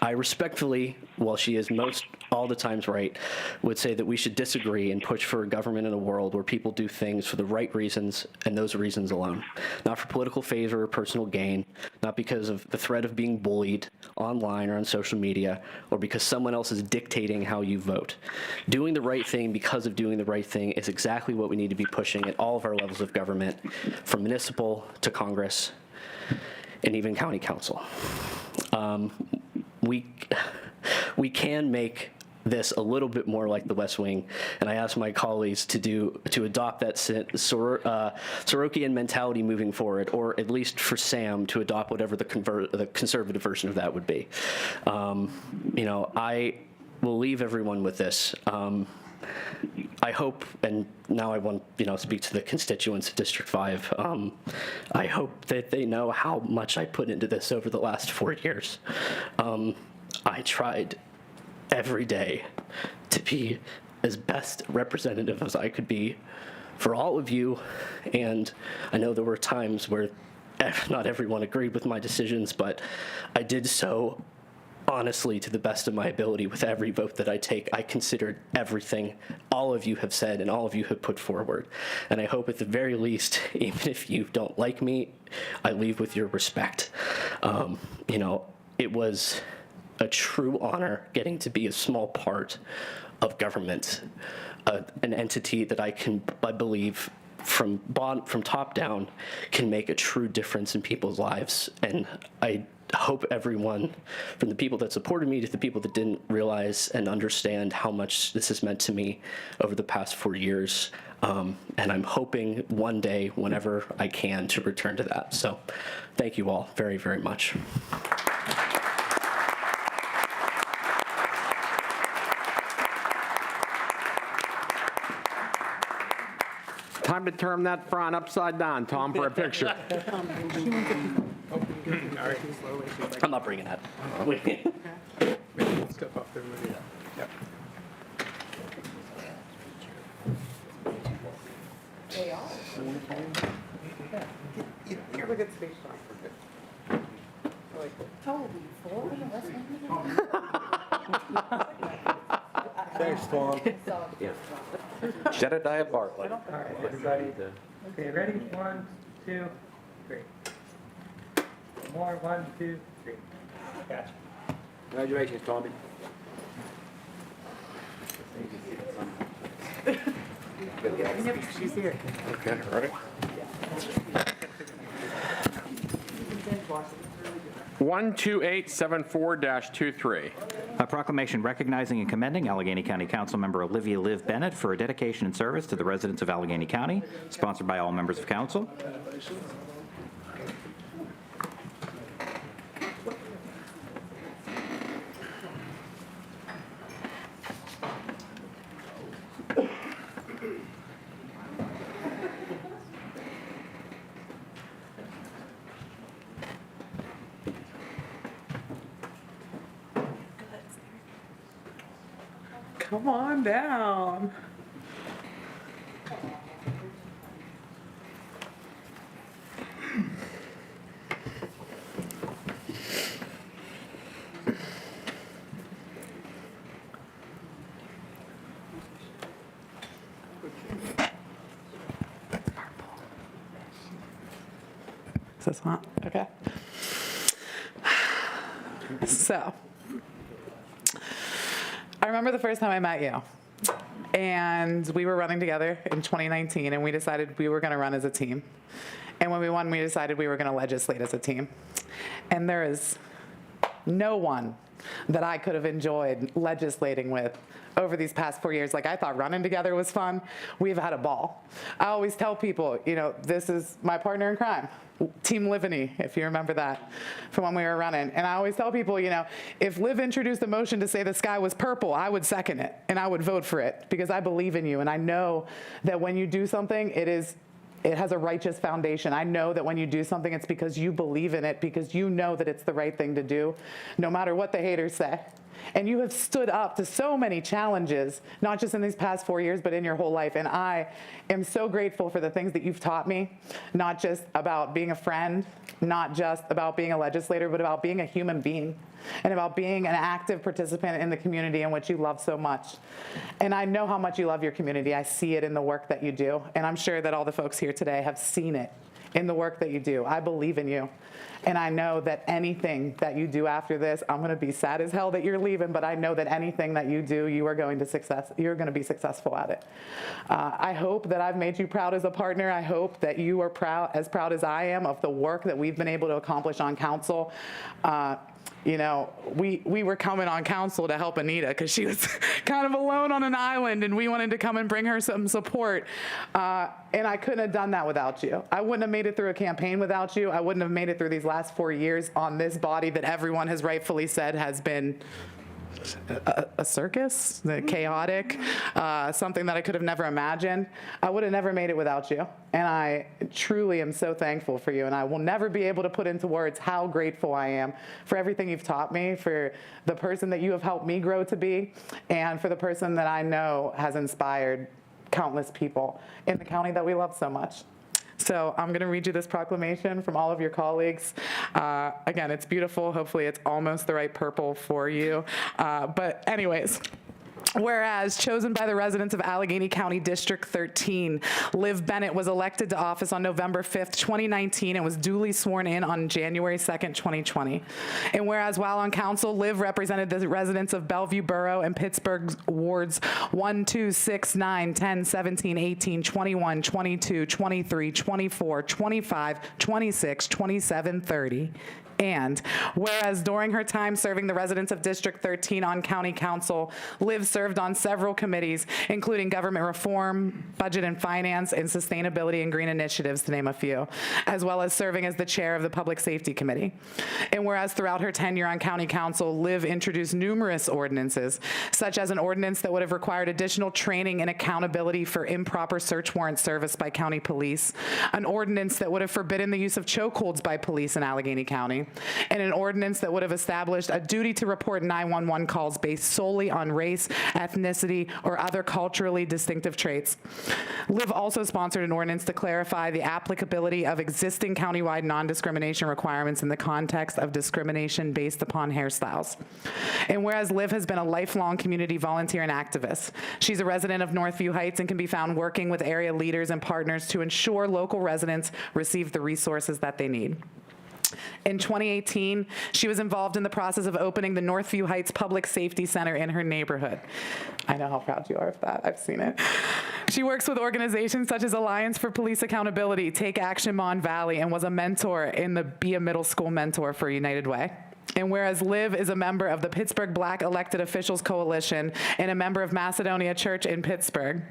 I respectfully, while she is most all the times right, would say that we should disagree and push for a government in a world where people do things for the right reasons and those reasons alone, not for political political favor or personal gain, not because of the threat of being bullied online or on social media, or because someone else is dictating how you vote. Doing the right thing because of doing the right thing is exactly what we need to be pushing at all of our levels of government, from municipal to Congress and even county council. We can make this a little bit more like the West Wing, and I ask my colleagues to adopt that Sorokian mentality moving forward, or at least for Sam to adopt whatever the conservative version of that would be. I will leave everyone with this. I hope, and now I want to speak to the constituents of District 5. I hope that they know how much I put into this over the last 4 years. I tried every day to be as best representative as I could be for all of you, and I know there were times where not everyone agreed with my decisions, but I did so honestly to the best of my ability. With every vote that I take, I considered everything all of you have said and all of you have put forward, and I hope at the very least, even if you don't like me, I leave with your respect. It was a true honor getting to be a small part of government, an entity that I believe from top down can make a true difference in people's lives. And I hope everyone, from the people that supported me to the people that didn't realize and understand how much this has meant to me over the past 4 years, and I'm hoping one day, whenever I can, to return to that. So thank you all very, very much. Time to turn that front upside down, Tom, for a picture. I'm not bringing that. Maybe we'll step up there with you. Yep. They are. Here, look at space time. Holy four? Thanks, Tom. Jedediah Bartlett. All right, everybody. Okay, ready? 1, 2, 3. More. 1, 2, 3. Gotcha. Congratulations, Tommy. She's here. Okay, ready? 12874-23. A proclamation recognizing and commending Allegheny County Councilmember Olivia Liv Bennett for her dedication and service to the residents of Allegheny County, sponsored by all members of council. Come on down. Is this on? Okay. So, I remember the first time I met you, and we were running together in 2019, and we decided we were going to run as a team. And when we won, we decided we were going to legislate as a team. And there is no one that I could have enjoyed legislating with over these past 4 years. Like, I thought running together was fun. We've had a ball. I always tell people, this is my partner in crime, Team Livany, if you remember that from when we were running. And I always tell people, if Liv introduced a motion to say the sky was purple, I would second it and I would vote for it because I believe in you. And I know that when you do something, it has a righteous foundation. I know that when you do something, it's because you believe in it, because you know that it's the right thing to do, no matter what the haters say. And you have stood up to so many challenges, not just in these past 4 years, but in your whole life. And I am so grateful for the things that you've taught me, not just about being a friend, not just about being a legislator, but about being a human being and about being an active participant in the community in which you love so much. And I know how much you love your community. I see it in the work that you do. And I'm sure that all the folks here today have seen it in the work that you do. I believe in you. And I know that anything that you do after this, I'm going to be sad as hell that you're leaving, but I know that anything that you do, you're going to be successful at it. I hope that I've made you proud as a partner. I hope that you are proud as I am of the work that we've been able to accomplish on council. You know, we were coming on council to help Anita because she was kind of alone on an island, and we wanted to come and bring her some support. And I couldn't have done that without you. I wouldn't have made it through a campaign without you. I wouldn't have made it through these last 4 years on this body that everyone has rightfully said has been a circus, chaotic, something that I could have never imagined. I would have never made it without you. And I truly am so thankful for you. And I will never be able to put into words how grateful I am for everything you've taught me, for the person that you have helped me grow to be, and for the person that I know has inspired countless people in the county that we love so much. So I'm going to read you this proclamation from all of your colleagues. Again, it's beautiful. Hopefully it's almost the right purple for you. But anyways. Whereas, chosen by the residents of Allegheny County District 13, Liv Bennett was elected to office on November 5th, 2019, and was duly sworn in on January 2nd, 2020. And whereas, while on council, Liv represented the residents of Bellevue Borough and Pittsburgh's wards 1, 2, 6, 9, 10, 17, 18, 21, 22, 23, 24, 25, 26, 27, 30. And whereas during her time serving the residents of District 13 on County Council, Liv served on several committees, including government reform, budget and finance, and sustainability and green initiatives, to name a few, as well as serving as the chair of the Public Safety Committee. And whereas throughout her tenure on County Council, Liv introduced numerous ordinances, such as an ordinance that would have required additional training and accountability for improper search warrant service by county police, an ordinance that would have forbidden the use of chokeholds by police in Allegheny County, and an ordinance that would have established a duty to report 911 calls based solely on race, ethnicity, or other culturally distinctive traits. Liv also sponsored an ordinance to clarify the applicability of existing countywide non-discrimination requirements in the context of discrimination based upon hairstyles. And whereas Liv has been a lifelong community volunteer and activist, she's a resident of Northview Heights and can be found working with area leaders and partners to ensure local residents receive the resources that they need. In 2018, she was involved in the process of opening the Northview Heights Public Safety Center in her neighborhood. I know how proud you are of that. I've seen it. She works with organizations such as Alliance for Police Accountability, Take Action Mon Valley, and was a mentor in the Be a Middle School Mentor for United Way. And whereas Liv is a member of the Pittsburgh Black Elected Officials Coalition and a member of Macedonia Church in Pittsburgh,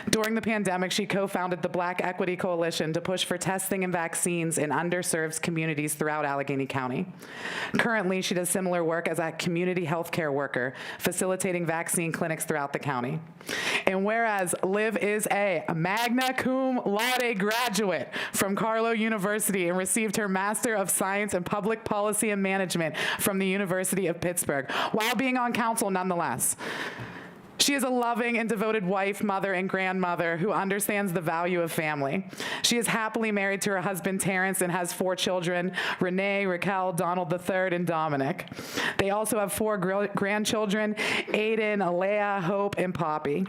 during the pandemic, she co-founded the Black Equity Coalition to push for testing and vaccines in underserved communities throughout Allegheny County. Currently, she does similar work as a community healthcare worker, facilitating vaccine clinics throughout the county. And whereas Liv is a magna cum laude graduate from Carlow University and received her Master of Science in Public Policy and Management from the University of Pittsburgh, while being on council nonetheless. She is a loving and devoted wife, mother, and grandmother who understands the value of family. She is happily married to her husband, Terrence, and has 4 children, Renee, Raquel, Donald III, and Dominic. They also have 4 grandchildren, Aiden, Alea, Hope, and Poppy.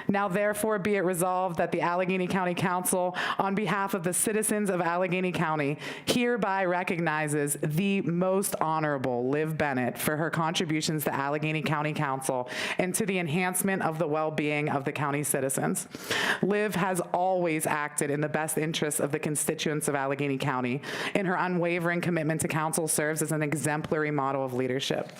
Now, therefore, be it resolved that the Allegheny County Council, on behalf of the citizens of Allegheny County, hereby recognizes the most honorable Liv Bennett for her contributions to Allegheny County Council and to the enhancement of the well-being of the county citizens. Liv has always acted in the best interests of the constituents of Allegheny County, and her unwavering commitment to council serves as an exemplary model of leadership.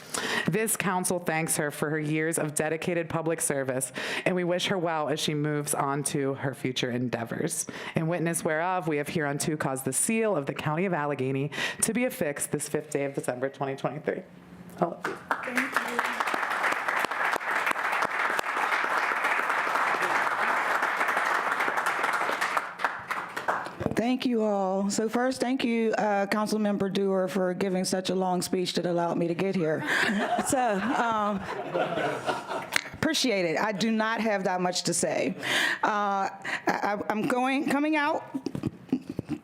This council thanks her for her years of dedicated public service, and we wish her well as she moves on to her future endeavors. In witness whereof, we have hereunto caused the seal of the County of Allegheny to be affixed this 5th day of December, 2023. Hello. Thank you. Thank you all. So first, thank you, Councilmember Dewar, for giving such a long speech that allowed me to get here. So, appreciate it. I do not have that much to say. I'm coming out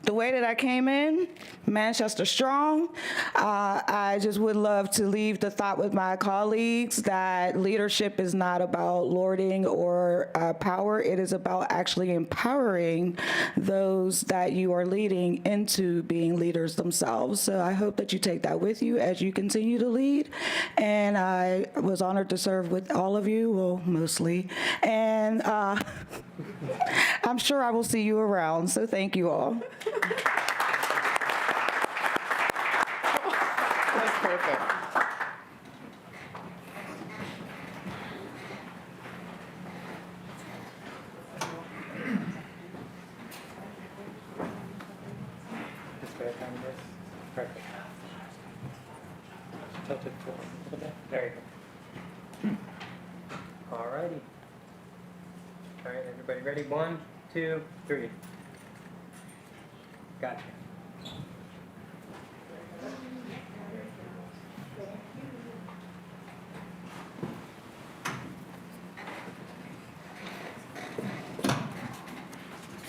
the way that I came in, Manchester strong. I just would love to leave the thought with my colleagues that leadership is not about lording or power. It is about actually empowering those that you are leading into being leaders themselves. So I hope that you take that with you as you continue to lead. And I was honored to serve with all of you, well, mostly. And I'm sure I will see you around. So thank you all. That's perfect. Just bear down this. Perfect. Tilt it forward a little bit. There you go. All righty. All right, everybody ready? 1, 2, 3. Gotcha.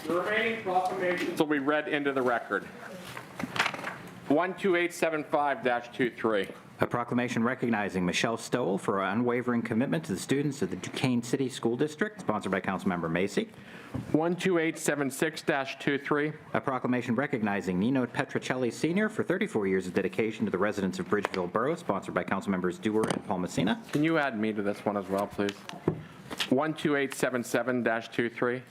The remaining proclamations will be read into the record. 12875-23. A proclamation recognizing Michelle Stowell for her unwavering commitment to the students of the Duquesne City School District, sponsored by Councilmember Macy. 12876-23. A proclamation recognizing Nino Petrocelli Sr. for 34 years of dedication to the residents of Bridgeville Borough, sponsored by Councilmembers Dewar and Palmasina. Can you add me to this one as well, please? 12877-23.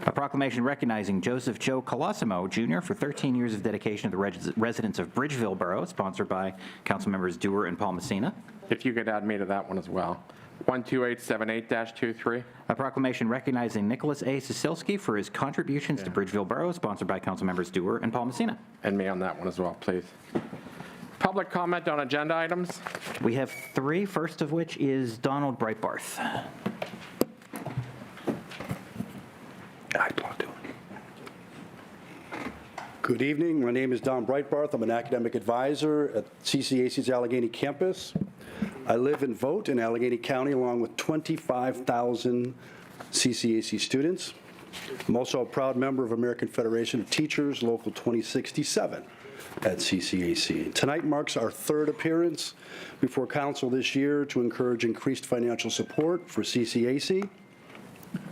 A proclamation recognizing Joseph Joe Colosimo Jr. for 13 years of dedication to the residents of Bridgeville Borough, sponsored by Councilmembers Dewar and Palmasina. If you could add me to that one as well. 12878-23. A proclamation recognizing Nicholas A. Sisilski for his contributions to Bridgeville Borough, sponsored by Councilmembers Dewar and Palmasina. And me on that one as well, please. Public comment on agenda items. We have 3, first of which is Donald Breitbarth. Good evening. My name is Don Breitbarth. I'm an academic advisor at CCAC's Allegheny campus. I live and vote in Allegheny County along with 25,000 CCAC students. I'm also a proud member of American Federation of Teachers, Local 2067 at CCAC. Tonight marks our 3rd appearance before council this year to encourage increased financial support for CCAC.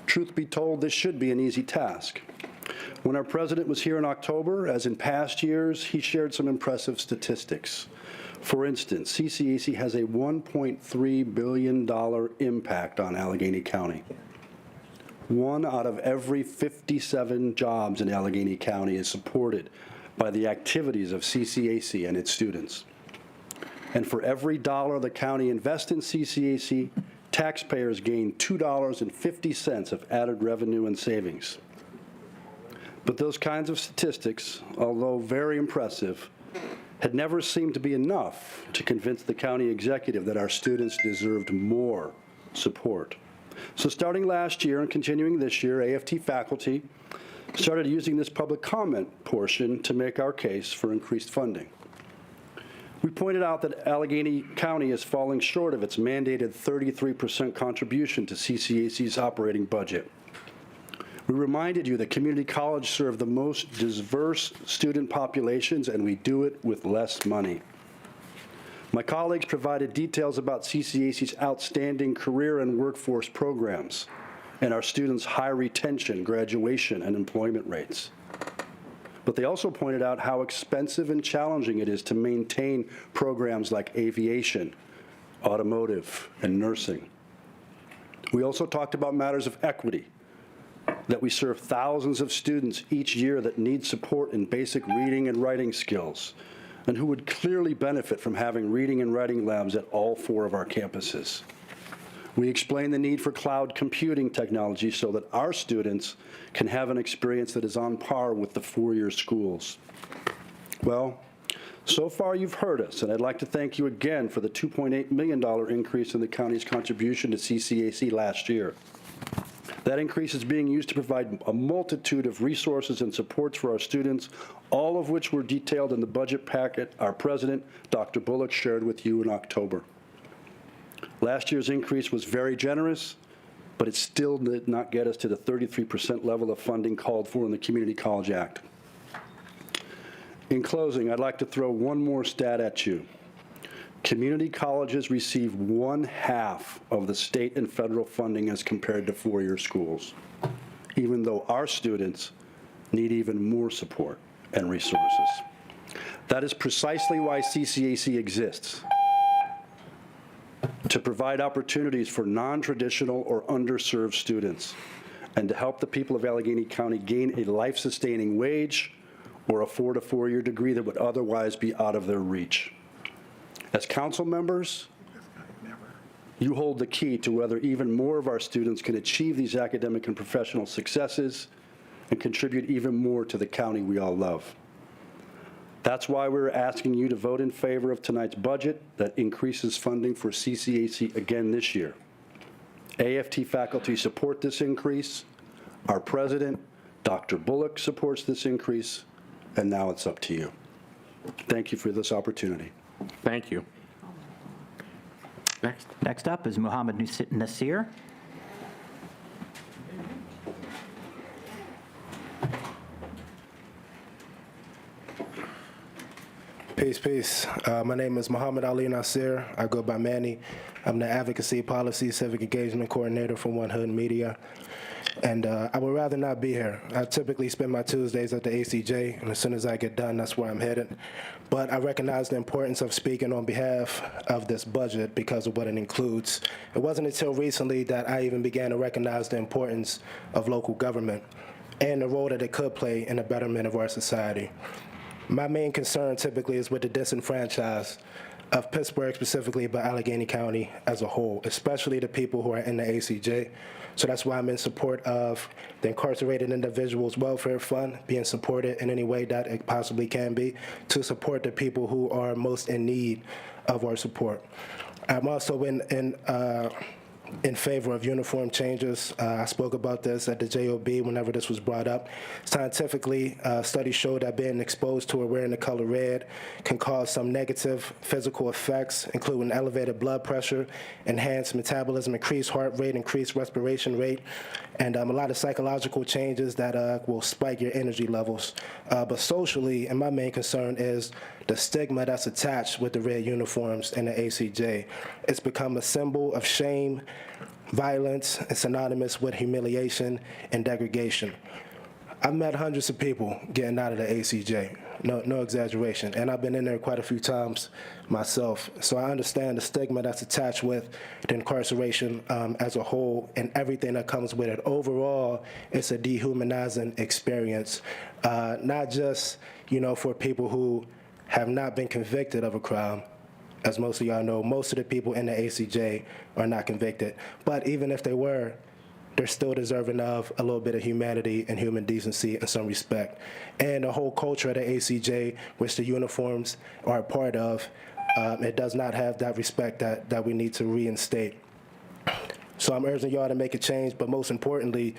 Truth be told, this should be an easy task. When our president was here in October, as in past years, he shared some impressive statistics. For instance, CCAC has a $1.3 billion impact on Allegheny County. 1 out of every 57 jobs in Allegheny County is supported by the activities of CCAC and its students. And for every dollar the county invests in CCAC, taxpayers gain $2.50 of added revenue and savings. But those kinds of statistics, although very impressive, had never seemed to be enough to convince the county executive that our students deserved more support. So starting last year and continuing this year, AFT faculty started using this public comment portion to make our case for increased funding. We pointed out that Allegheny County is falling short of its mandated 33% contribution to CCAC's operating budget. We reminded you that community colleges serve the most diverse student populations, and we do it with less money. My colleagues provided details about CCAC's outstanding career and workforce programs and our students' high retention, graduation, and employment rates. But they also pointed out how expensive and challenging it is to maintain programs like aviation, automotive, and nursing. We also talked about matters of equity, that we serve thousands of students each year that need support in basic reading and writing skills, and who would clearly benefit from having reading and writing labs at all 4 of our campuses. We explained the need for cloud computing technology so that our students can have an experience that is on par with the 4-year schools. Well, so far you've heard us, and I'd like to thank you again for the $2.8 million increase in the county's contribution to CCAC last year. That increase is being used to provide a multitude of resources and supports for our students, all of which were detailed in the budget packet our president, Dr. Bullock, shared with you in October. Last year's increase was very generous, but it still did not get us to the 33% level of funding called for in the Community College Act. In closing, I'd like to throw one more stat at you. Community colleges receive 1/2 of the state and federal funding as compared to four-year schools, even though our students need even more support and resources. That is precisely why CCAC exists, to provide opportunities for non-traditional or underserved students, and to help the people of Allegheny County gain a life-sustaining wage or afford a four-year degree that would otherwise be out of their reach. As council members, you hold the key to whether even more of our students can achieve these academic and professional successes and contribute even more to the county we all love. That's why we're asking you to vote in favor of tonight's budget that increases funding for CCAC again this year. AFT faculty support this increase. Our president, Dr. Bullock, supports this increase, and now it's up to you. Thank you for this opportunity. Thank you. Next up is Muhammad Nasir. Peace, peace. My name is Muhammad Ali Nasir. I go by Manny. I'm the Advocacy Policy Civic Engagement Coordinator for One Hood Media. And I would rather not be here. I typically spend my Tuesdays at the ACJ, and as soon as I get done, that's where I'm headed. But I recognize the importance of speaking on behalf of this budget because of what it includes. It wasn't until recently that I even began to recognize the importance of local government and the role that it could play in the betterment of our society. My main concern typically is with the disenfranchised of Pittsburgh specifically, but Allegheny County as a whole, especially the people who are in the ACJ. So that's why I'm in support of the Incarcerated Individuals Welfare Fund being supported in any way that it possibly can be to support the people who are most in need of our support. I'm also in favor of uniform changes. I spoke about this at the JOB whenever this was brought up. Scientifically, studies show that being exposed to or wearing the color red can cause some negative physical effects, including elevated blood pressure, enhanced metabolism, increased heart rate, increased respiration rate, and a lot of psychological changes that will spike your energy levels. But socially, and my main concern is the stigma that's attached with the red uniforms in the ACJ. It's become a symbol of shame, violence, and synonymous with humiliation and degradation. I've met hundreds of people getting out of the ACJ, no exaggeration, and I've been in there quite a few times myself. So I understand the stigma that's attached with the incarceration as a whole and everything that comes with it. Overall, it's a dehumanizing experience, not just for people who have not been convicted of a crime. As most of y'all know, most of the people in the ACJ are not convicted. But even if they were, they're still deserving of a little bit of humanity and human decency and some respect. And the whole culture of the ACJ, which the uniforms are a part of, it does not have that respect that we need to reinstate. So I'm urging y'all to make a change, but most importantly,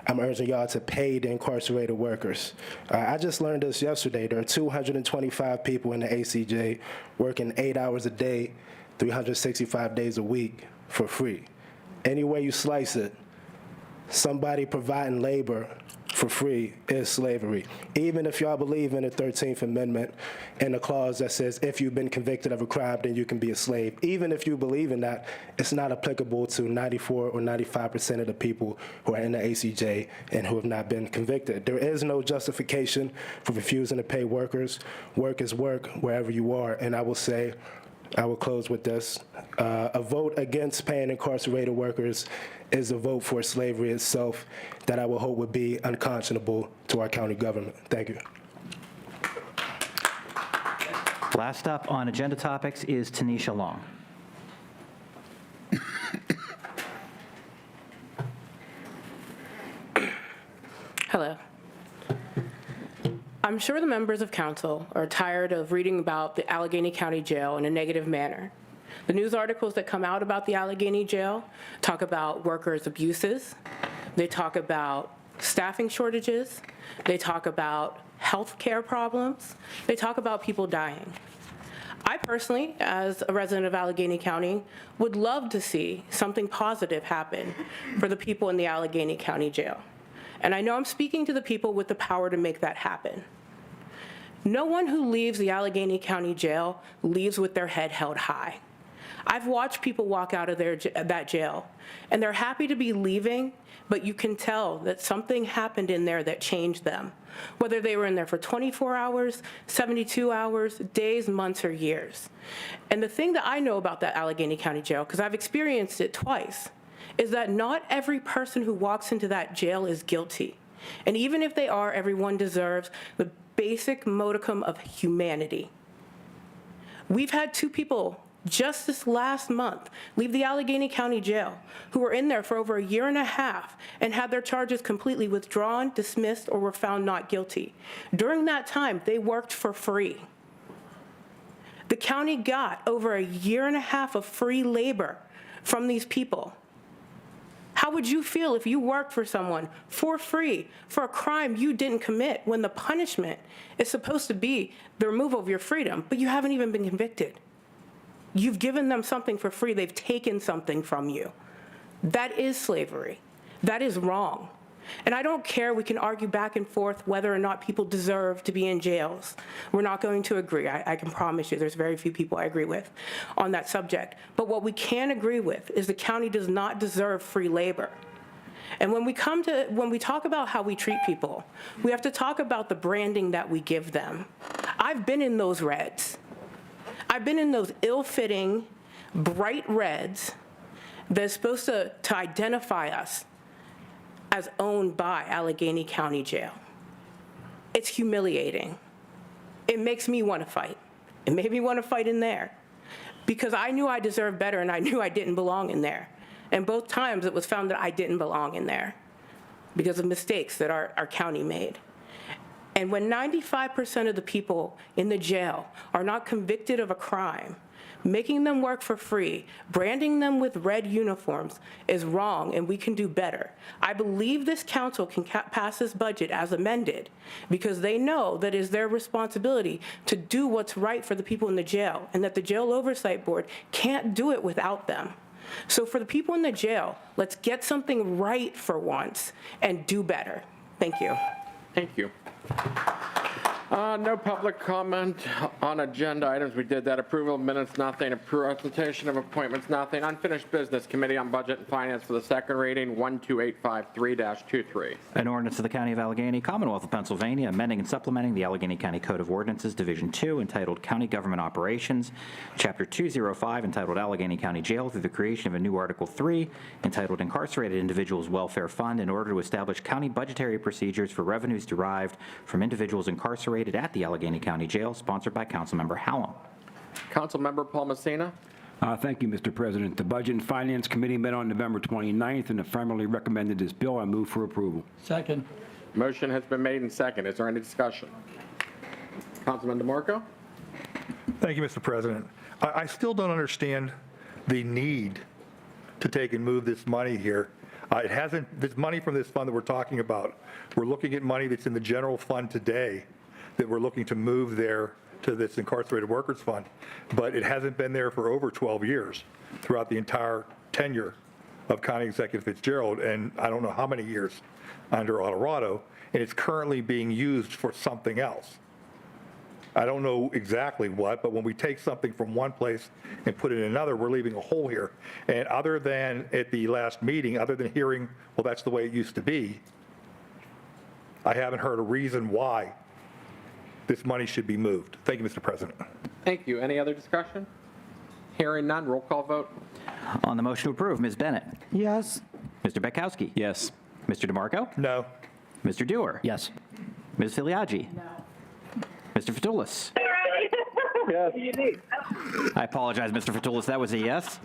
I'm urging y'all to pay the incarcerated workers. I just learned this yesterday. There are 225 people in the ACJ working 8 hours a day, 365 days a week for free. Any way you slice it, somebody providing labor for free is slavery. Even if y'all believe in the 13th Amendment and the clause that says if you've been convicted of a crime, then you can be a slave. Even if you believe in that, it's not applicable to 94 or 95% of the people who are in the ACJ and who have not been convicted. There is no justification for refusing to pay workers. Work is work wherever you are. And I will say, I will close with this. A vote against paying incarcerated workers is a vote for slavery itself that I would hope would be unconscionable to our county government. Thank you. Last up on agenda topics is Tanisha Long. Hello. I'm sure the members of council are tired of reading about the Allegheny County Jail in a negative manner. The news articles that come out about the Allegheny Jail talk about workers' abuses. They talk about staffing shortages. They talk about health care problems. They talk about people dying. I personally, as a resident of Allegheny County, would love to see something positive happen for the people in the Allegheny County Jail. And I know I'm speaking to the people with the power to make that happen. No one who leaves the Allegheny County Jail leaves with their head held high. I've watched people walk out of that jail, and they're happy to be leaving, but you can tell that something happened in there that changed them, whether they were in there for 24 hours, 72 hours, days, months, or years. And the thing that I know about that Allegheny County Jail, because I've experienced it twice, is that not every person who walks into that jail is guilty. And even if they are, everyone deserves the basic modicum of humanity. We've had 2 people just this last month leave the Allegheny County Jail who were in there for over a year and a half and had their charges completely withdrawn, dismissed, or were found not guilty. During that time, they worked for free. The county got over a year and a half of free labor from these people. How would you feel if you worked for someone for free for a crime you didn't commit when the punishment is supposed to be the removal of your freedom, but you haven't even been convicted? You've given them something for free. They've taken something from you. That is slavery. That is wrong. And I don't care, we can argue back and forth whether or not people deserve to be in jails. We're not going to agree. I can promise you there's very few people I agree with on that subject. But what we can agree with is the county does not deserve free labor. And when we talk about how we treat people, we have to talk about the branding that we give them. I've been in those reds. I've been in those ill-fitting, bright reds that's supposed to identify us as owned by Allegheny County Jail. It's humiliating. It makes me want to fight. It made me want to fight in there because I knew I deserved better and I knew I didn't belong in there. And both times it was found that I didn't belong in there because of mistakes that our county made. And when 95% of the people in the jail are not convicted of a crime, making them work for free, branding them with red uniforms is wrong, and we can do better. I believe this council can pass this budget as amended because they know that it is their responsibility to do what's right for the people in the jail and that the Jail Oversight Board can't do it without them. So for the people in the jail, let's get something right for once and do better. Thank you. Thank you. No public comment on agenda items. We did that. Approval of minutes, nothing. Presentation of appointments, nothing. Unfinished business, Committee on Budget and Finance for the second reading, 12853-23. An ordinance of the County of Allegheny, Commonwealth of Pennsylvania, amending and supplementing the Allegheny County Code of Ordinances, Division 2, entitled County Government Operations, Chapter 205, entitled Allegheny County Jail, through the creation of a new Article 3, entitled Incarcerated Individuals Welfare Fund, in order to establish county budgetary procedures for revenues derived from individuals incarcerated at the Allegheny County Jail, sponsored by Councilmember Hallam. Councilmember Paul Messina. Thank you, Mr. President. The Budget and Finance Committee met on November 29th and affirmatively recommended this bill. I move for approval. Second. Motion has been made and second. Is there any discussion? Councilman DeMarco. Thank you, Mr. President. I still don't understand the need to take and move this money here. This money from this fund that we're talking about, we're looking at money that's in the general fund today that we're looking to move there to this incarcerated workers fund, but it hasn't been there for over 12 years throughout the entire tenure of County Executive Fitzgerald, and I don't know how many years under Alvarado, and it's currently being used for something else. I don't know exactly what, but when we take something from one place and put it in another, we're leaving a hole here. And other than at the last meeting, other than hearing, well, that's the way it used to be, I haven't heard a reason why this money should be moved. Thank you, Mr. President. Thank you. Any other discussion? Hearing none, roll call vote. On the motion to approve, Ms. Bennett. Yes. Mr. Betkowski. Yes. Mr. DeMarco. No. Mr. Dewar. Yes. Ms. Filiaggi. No. Mr. Fatulis. Yes. I apologize, Mr. Fatulis. That was a yes.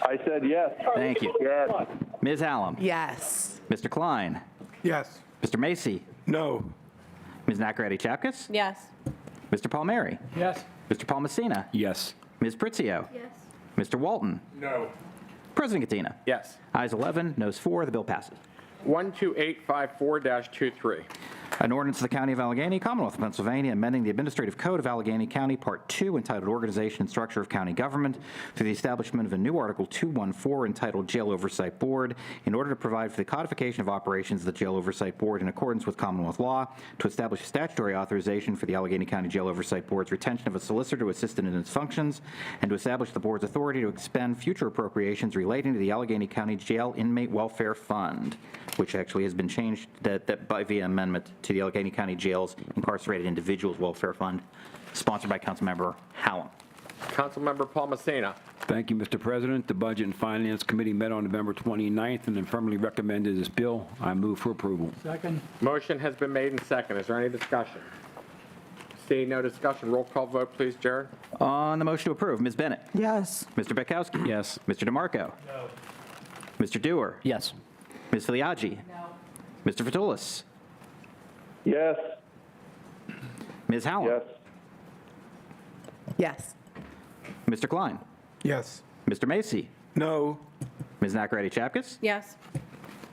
I said yes. Thank you. Yes. Ms. Hallam. Yes. Mr. Klein. Yes. Mr. Macy. No. Ms. Nacarati-Chapkus. Yes. Mr. Palmieri. Yes. Mr. Paul Messina. Yes. Ms. Pritzio. Yes. Mr. Walton. No. President Katina. Yes. Ayes 11, noes 4. The bill passes. 12854-23. An ordinance of the County of Allegheny, Commonwealth of Pennsylvania, amending the Administrative Code of Allegheny County, Part 2, entitled Organization and Structure of County Government, through the establishment of a new Article 214 entitled Jail Oversight Board, in order to provide for the codification of operations of the Jail Oversight Board in accordance with Commonwealth law, to establish statutory authorization for the Allegheny County Jail Oversight Board's retention of a solicitor to assist in its functions, and to establish the board's authority to expend future appropriations relating to the Allegheny County Jail Inmate Welfare Fund, which actually has been changed by via amendment to the Allegheny County Jail's Incarcerated Individuals Welfare Fund, sponsored by Councilmember Hallam. Councilmember Paul Messina. Thank you, Mr. President. The Budget and Finance Committee met on November 29th and informally recommended this bill. I move for approval. Second. Motion has been made and second. Is there any discussion? Seeing no discussion, roll call vote, please, Jared. On the motion to approve, Ms. Bennett. Yes. Mr. Bekowski. Yes. Mr. DeMarco. No. Mr. Dewar. Yes. Ms. Filiaggi. No. Mr. Fatulis. Yes. Ms. Hallam. Yes. Yes. Mr. Klein. Yes. Mr. Macy. No. Ms. Nacarati Chapkus. Yes.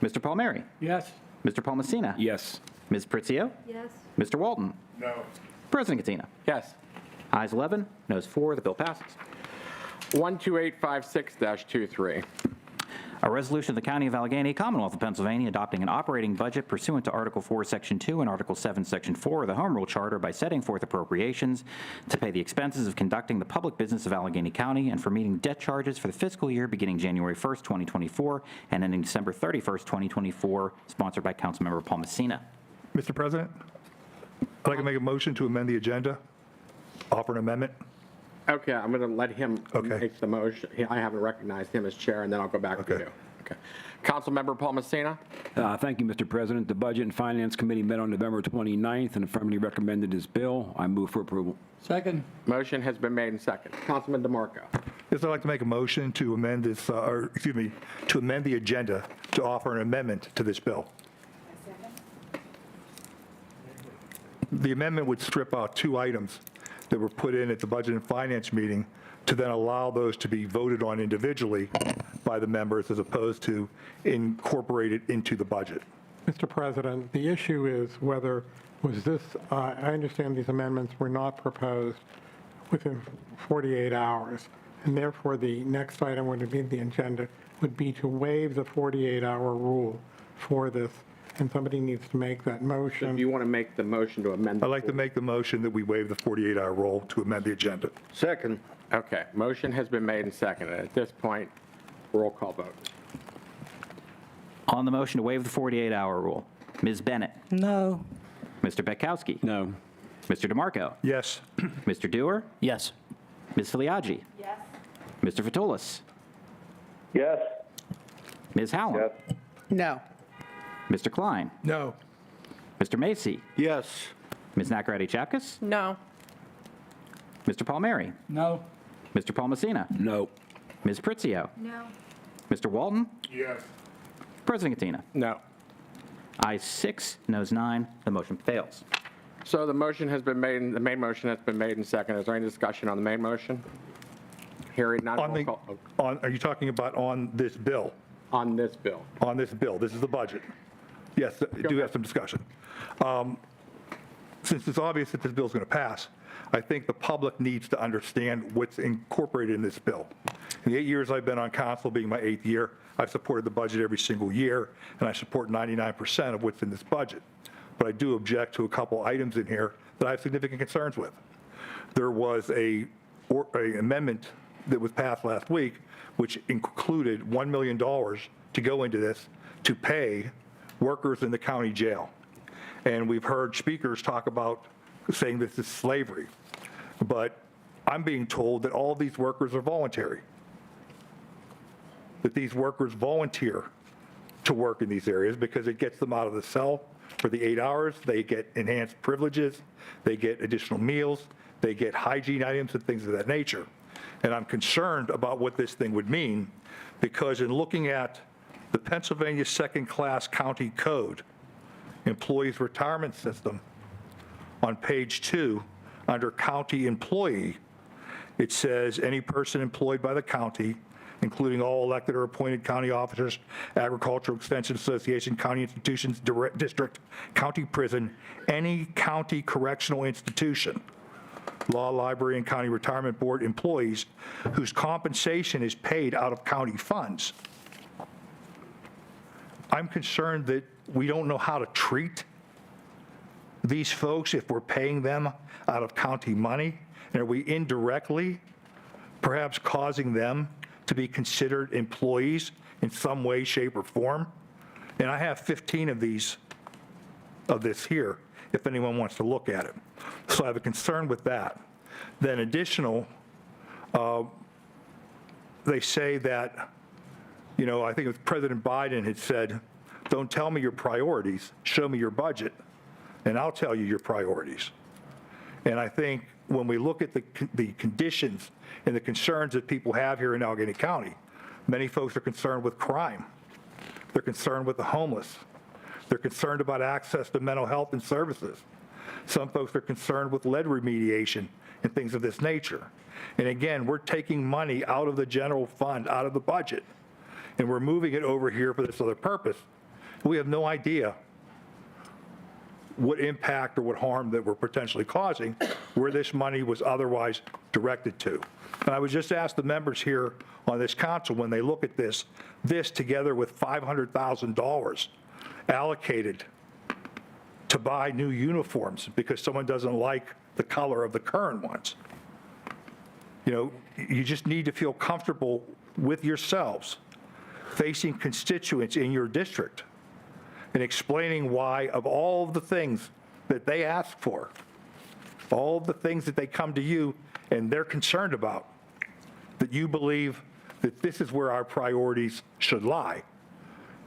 Mr. Palmieri. Yes. Mr. Paul Messina. Yes. Ms. Pritzio. Yes. Mr. Walton. No. President Katina. Yes. Ayes 11, noes 4, the bill passes. 12856-23. A resolution of the County of Allegheny, Commonwealth of Pennsylvania, adopting an operating budget pursuant to Article 4, Section 2 and Article 7, Section 4 of the Home Rule Charter by setting forth appropriations to pay the expenses of conducting the public business of Allegheny County and for meeting debt charges for the fiscal year beginning January 1st, 2024 and ending December 31st, 2024, sponsored by Councilmember Paul Messina. Mr. President, I'd like to make a motion to amend the agenda, offer an amendment. Okay, I'm going to let him Okay. make the motion. I haven't recognized him as chair, and then I'll go back to Okay. you. Okay. Councilmember Paul Messina. Thank you, Mr. President. The Budget and Finance Committee met on November 29th and affirmatively recommended this bill. I move for approval. Second. Motion has been made and second. Councilman DeMarco. Yes, I'd like to make a motion to amend this, to amend the agenda to offer an amendment to this bill. The amendment would strip out 2 items that were put in at the Budget and Finance meeting to then allow those to be voted on individually by the members as opposed to incorporated into the budget. Mr. President, the issue is whether was this, I understand these amendments were not proposed within 48 hours, and therefore the next item would be the agenda would be to waive the 48-hour rule for this, and somebody needs to make that motion. If you want to make the motion to amend. I'd like to make the motion that we waive the 48-hour rule to amend the agenda. Second. Okay, motion has been made and seconded. At this point, roll call vote. On the motion to waive the 48-hour rule, Ms. Bennett. No. Mr. Bekowski. No. Mr. DeMarco. Yes. Mr. Dewar. Yes. Ms. Filiaggi. Yes. Mr. Fatulis. Yes. Ms. Hallam. Yes. No. Mr. Klein. No. Mr. Macy. Yes. Ms. Nacarati Chapkus. No. Mr. Palmieri. No. Mr. Paul Messina. No. Ms. Pritzio. No. Mr. Walton. Yes. President Katina. No. Ayes 6, noes 9, the motion fails. So the motion has been made, the main motion has been made and seconded. Is there any discussion on the main motion? Hearing none, On roll the, call. are you talking about on this bill? On this bill. On this bill, this is the budget. Yes, I do have some discussion. Since it's obvious that this bill is going to pass, I think the public needs to understand what's incorporated in this bill. In the 8 years I've been on council, being my 8th year, I've supported the budget every single year, and I support 99% of what's in this budget. But I do object to a couple items in here that I have significant concerns with. There was a amendment that was passed last week, which included $1 million to go into this to pay workers in the county jail. And we've heard speakers talk about saying this is slavery. But I'm being told that all these workers are voluntary, that these workers volunteer to work in these areas because it gets them out of the cell for the 8 hours. They get enhanced privileges. They get additional meals. They get hygiene items and things of that nature. And I'm concerned about what this thing would mean because in looking at the Pennsylvania Second-Class County Code, Employees Retirement System, on page 2, under County Employee, it says any person employed by the county including all elected or appointed county officers, Agricultural Extension Association, county institutions, district, county prison, any county correctional institution, law library, and county retirement board employees whose compensation is paid out of county funds. I'm concerned that we don't know how to treat these folks if we're paying them out of county money, and are we indirectly perhaps causing them to be considered employees in some way, shape, or form? And I have 15 of this here, if anyone wants to look at it. So I have a concern with that. Then additional, they say that, you know, I think it was President Biden had said, don't tell me your priorities, show me your budget, and I'll tell you your priorities. And I think when we look at the conditions and the concerns that people have here in Allegheny County, many folks are concerned with crime. They're concerned with the homeless. They're concerned about access to mental health and services. Some folks are concerned with lead remediation and things of this nature. And again, we're taking money out of the general fund, out of the budget, and we're moving it over here for this other purpose. We have no idea what impact or what harm that we're potentially causing where this money was otherwise directed to. And I would just ask the members here on this council, when they look at this together with $500,000 allocated to buy new uniforms because someone doesn't like the color of the current ones. You know, you just need to feel comfortable with yourselves facing constituents in your district and explaining why, of all of the things that they ask for, all of the things that they come to you and they're concerned about, that you believe that this is where our priorities should lie,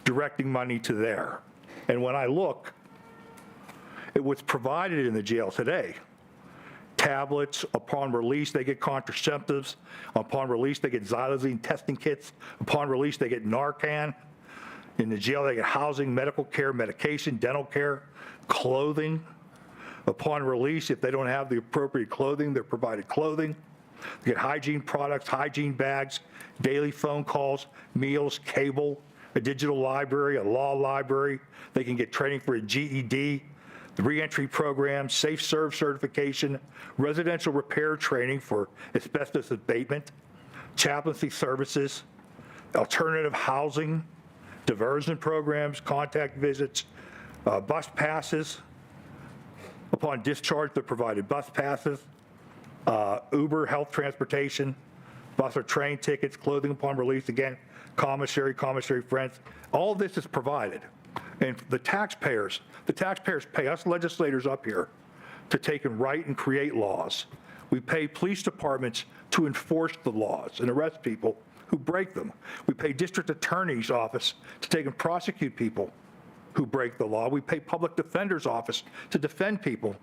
directing money to there. And when I look at what's provided in the jail today, tablets, upon release they get contraceptives, upon release they get xylazine testing kits, upon release they get Narcan. In the jail, they get housing, medical care, medication, dental care, clothing. Upon release, if they don't have the appropriate clothing, they're provided clothing. They get hygiene products, hygiene bags, daily phone calls, meals, cable, a digital library, a law library. They can get training for a GED, the reentry program, Safe Serve certification, residential repair training for asbestos abatement, chaplaincy services, alternative housing, diversion programs, contact visits, bus passes. Upon discharge, they're provided bus passes, Uber, health transportation, bus or train tickets, clothing upon release, again, commissary friends. All of this is provided. And the taxpayers pay us legislators up here to take and write and create laws. We pay police departments to enforce the laws and arrest people who break them. We pay district attorney's office to take and prosecute people who break the law. We pay public defender's office to defend people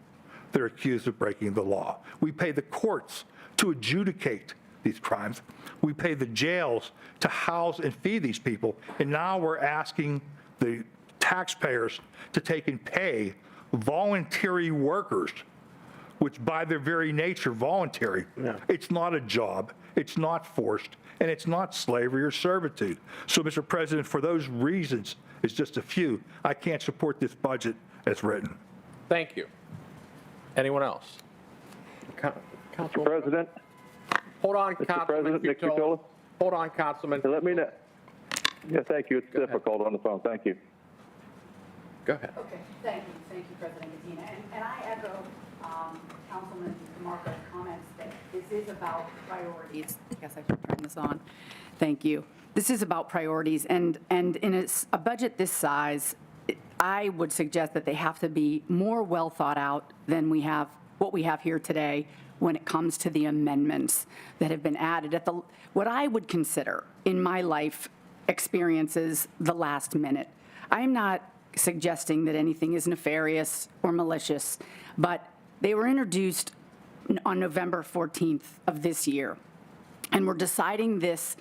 that are accused of breaking the law. We pay the courts to adjudicate these crimes. We pay the jails to house and feed these people. And now we're asking the taxpayers to take and pay voluntary workers, which by their very nature, voluntary. Yeah. It's not a job, it's not forced, and it's not slavery or servitude. So, Mr. President, for those reasons, it's just a few, I can't support this budget as written. Thank you. Anyone else? Mr. President. Hold on, Mr. President, Nick Cutola. Hold on, Councilman. Let me know. Yeah, thank you. It's difficult on the phone. Thank you. Go ahead. Okay, thank you, President Katina. And I echo Councilman DeMarco's comments that this is about priorities. I guess I should turn this on. Thank you. This is about priorities, and in a budget this size, I would suggest that they have to be more well thought out than what we have here today when it comes to the amendments that have been added at what I would consider in my life experiences the last minute. I am not suggesting that anything is nefarious or malicious, but they were introduced on November 14th of this year. And we're deciding this,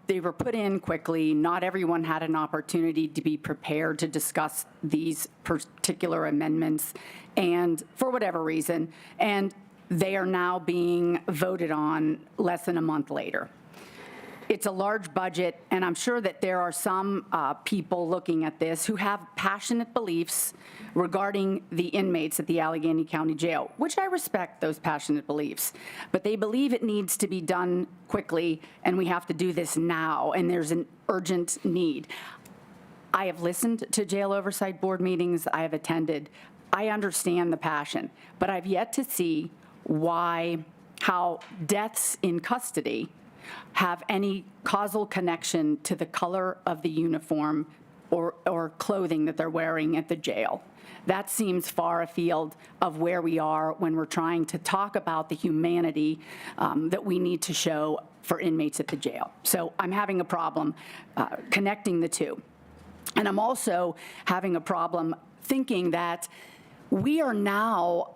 they were put in quickly. Not everyone had an opportunity to be prepared to discuss these particular amendments, and for whatever reason, and they are now being voted on less than a month later. It's a large budget, and I'm sure that there are some people looking at this who have passionate beliefs regarding the inmates at the Allegheny County Jail, which I respect those passionate beliefs. But they believe it needs to be done quickly, and we have to do this now, and there's an urgent need. I have listened to Jail Oversight Board meetings I have attended. I understand the passion, but I've yet to see how deaths in custody have any causal connection to the color of the uniform or clothing that they're wearing at the jail. That seems far afield of where we are when we're trying to talk about the humanity that we need to show for inmates at the jail. So I'm having a problem connecting the two. And I'm also having a problem thinking that we are now,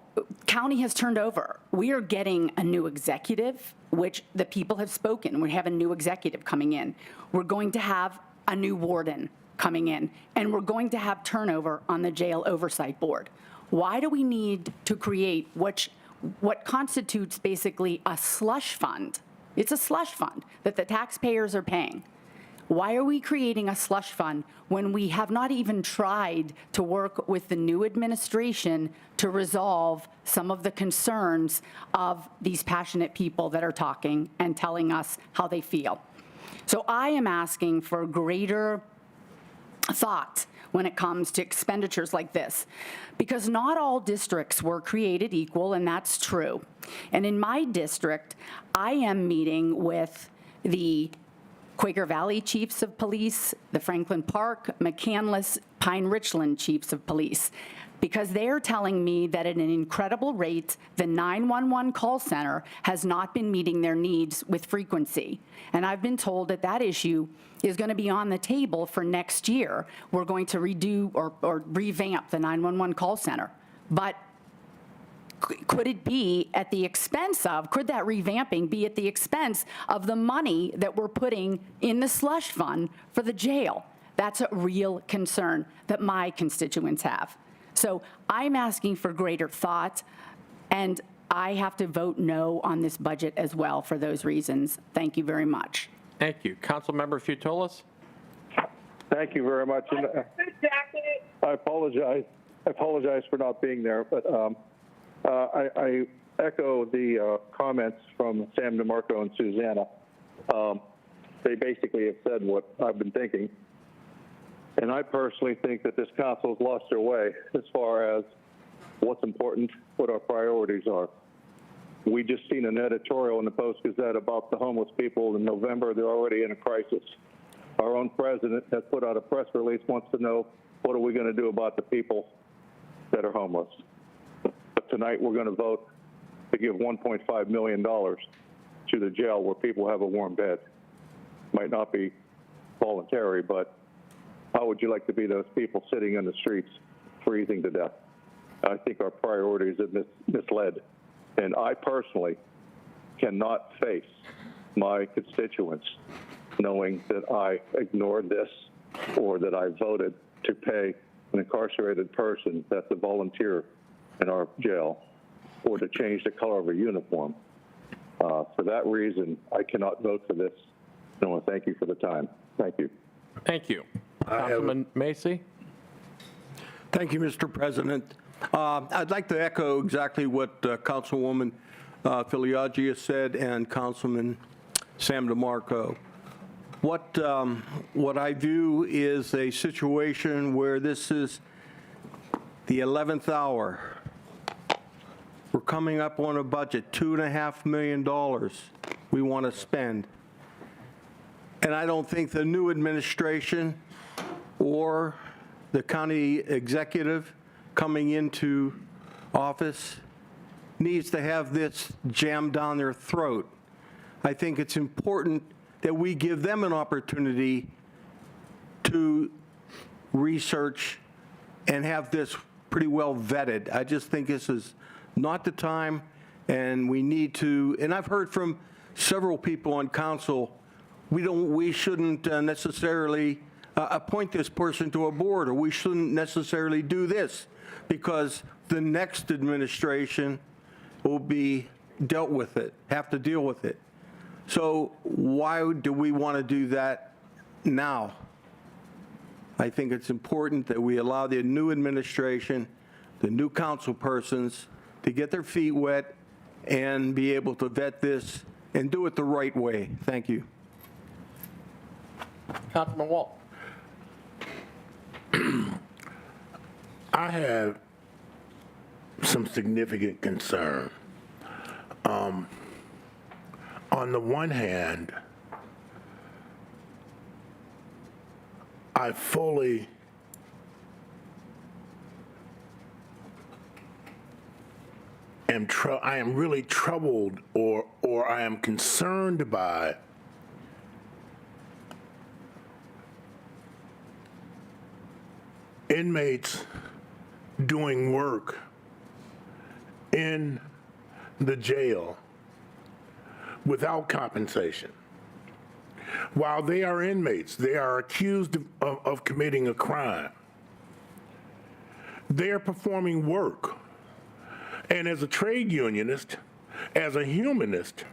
county has turned over. We are getting a new executive, which the people have spoken. We have a new executive coming in. We're going to have a new warden coming in, and we're going to have turnover on the Jail Oversight Board. Why do we need to create what constitutes basically a slush fund? It's a slush fund that the taxpayers are paying. Why are we creating a slush fund when we have not even tried to work with the new administration to resolve some of the concerns of these passionate people that are talking and telling us how they feel? So I am asking for greater thought when it comes to expenditures like this, because not all districts were created equal, and that's true. And in my district, I am meeting with the Quaker Valley Chiefs of Police, the Franklin Park, McCandless, Pine Richland Chiefs of Police, because they're telling me that at an incredible rate, the 911 call center has not been meeting their needs with frequency. And I've been told that that issue is going to be on the table for next year. We're going to redo or revamp the 911 call center. But could it be at the expense of, could that revamping be at the expense of the money that we're putting in the slush fund for the jail? That's a real concern that my constituents have. So I'm asking for greater thought, and I have to vote no on this budget as well for those reasons. Thank you very much. Thank you. Councilmember Futulis? Thank you very much. And, I apologize. I apologize for not being there, but I echo the comments from Sam DeMarco and Susanna. They basically have said what I've been thinking. And I personally think that this council has lost their way as far as what's important, what our priorities are. We just seen an editorial in the Post-Gazette about the homeless people in November. They're already in a crisis. Our own president has put out a press release, wants to know what are we going to do about the people that are homeless. But tonight we're going to vote to give $1.5 million to the jail where people have a warm bed. Might not be voluntary, but how would you like to be those people sitting in the streets freezing to death? I think our priorities are misled. And I personally cannot face my constituents knowing that I ignored this or that I voted to pay an incarcerated person that's a volunteer in our jail or to change the color of a uniform. For that reason, I cannot vote for this. I want to thank you for the time. Thank you. Thank you. Councilman Macy? Thank you, Mr. President. I'd like to echo exactly what Councilwoman Filiaggia said and Councilman Sam DeMarco. What I view is a situation where this is the 11th hour. We're coming up on a budget, $2.5 million we want to spend. And I don't think the new administration or the county executive coming into office needs to have this jammed down their throat. I think it's important that we give them an opportunity to research and have this pretty well vetted. I just think this is not the time, and we need to, and I've heard from several people on council, we shouldn't necessarily appoint this person to a board, or we shouldn't necessarily do this because the next administration will be dealt with it, have to deal with it. So why do we want to do that now? I think it's important that we allow the new administration, the new council persons, to get their feet wet and be able to vet this and do it the right way. Thank you. Councilman Walt. I have some significant concern. On the one hand, I fully I am really troubled or I am concerned by inmates doing work in the jail without compensation. While they are inmates, they are accused of committing a crime. They are performing work. And as a trade unionist, as a humanist,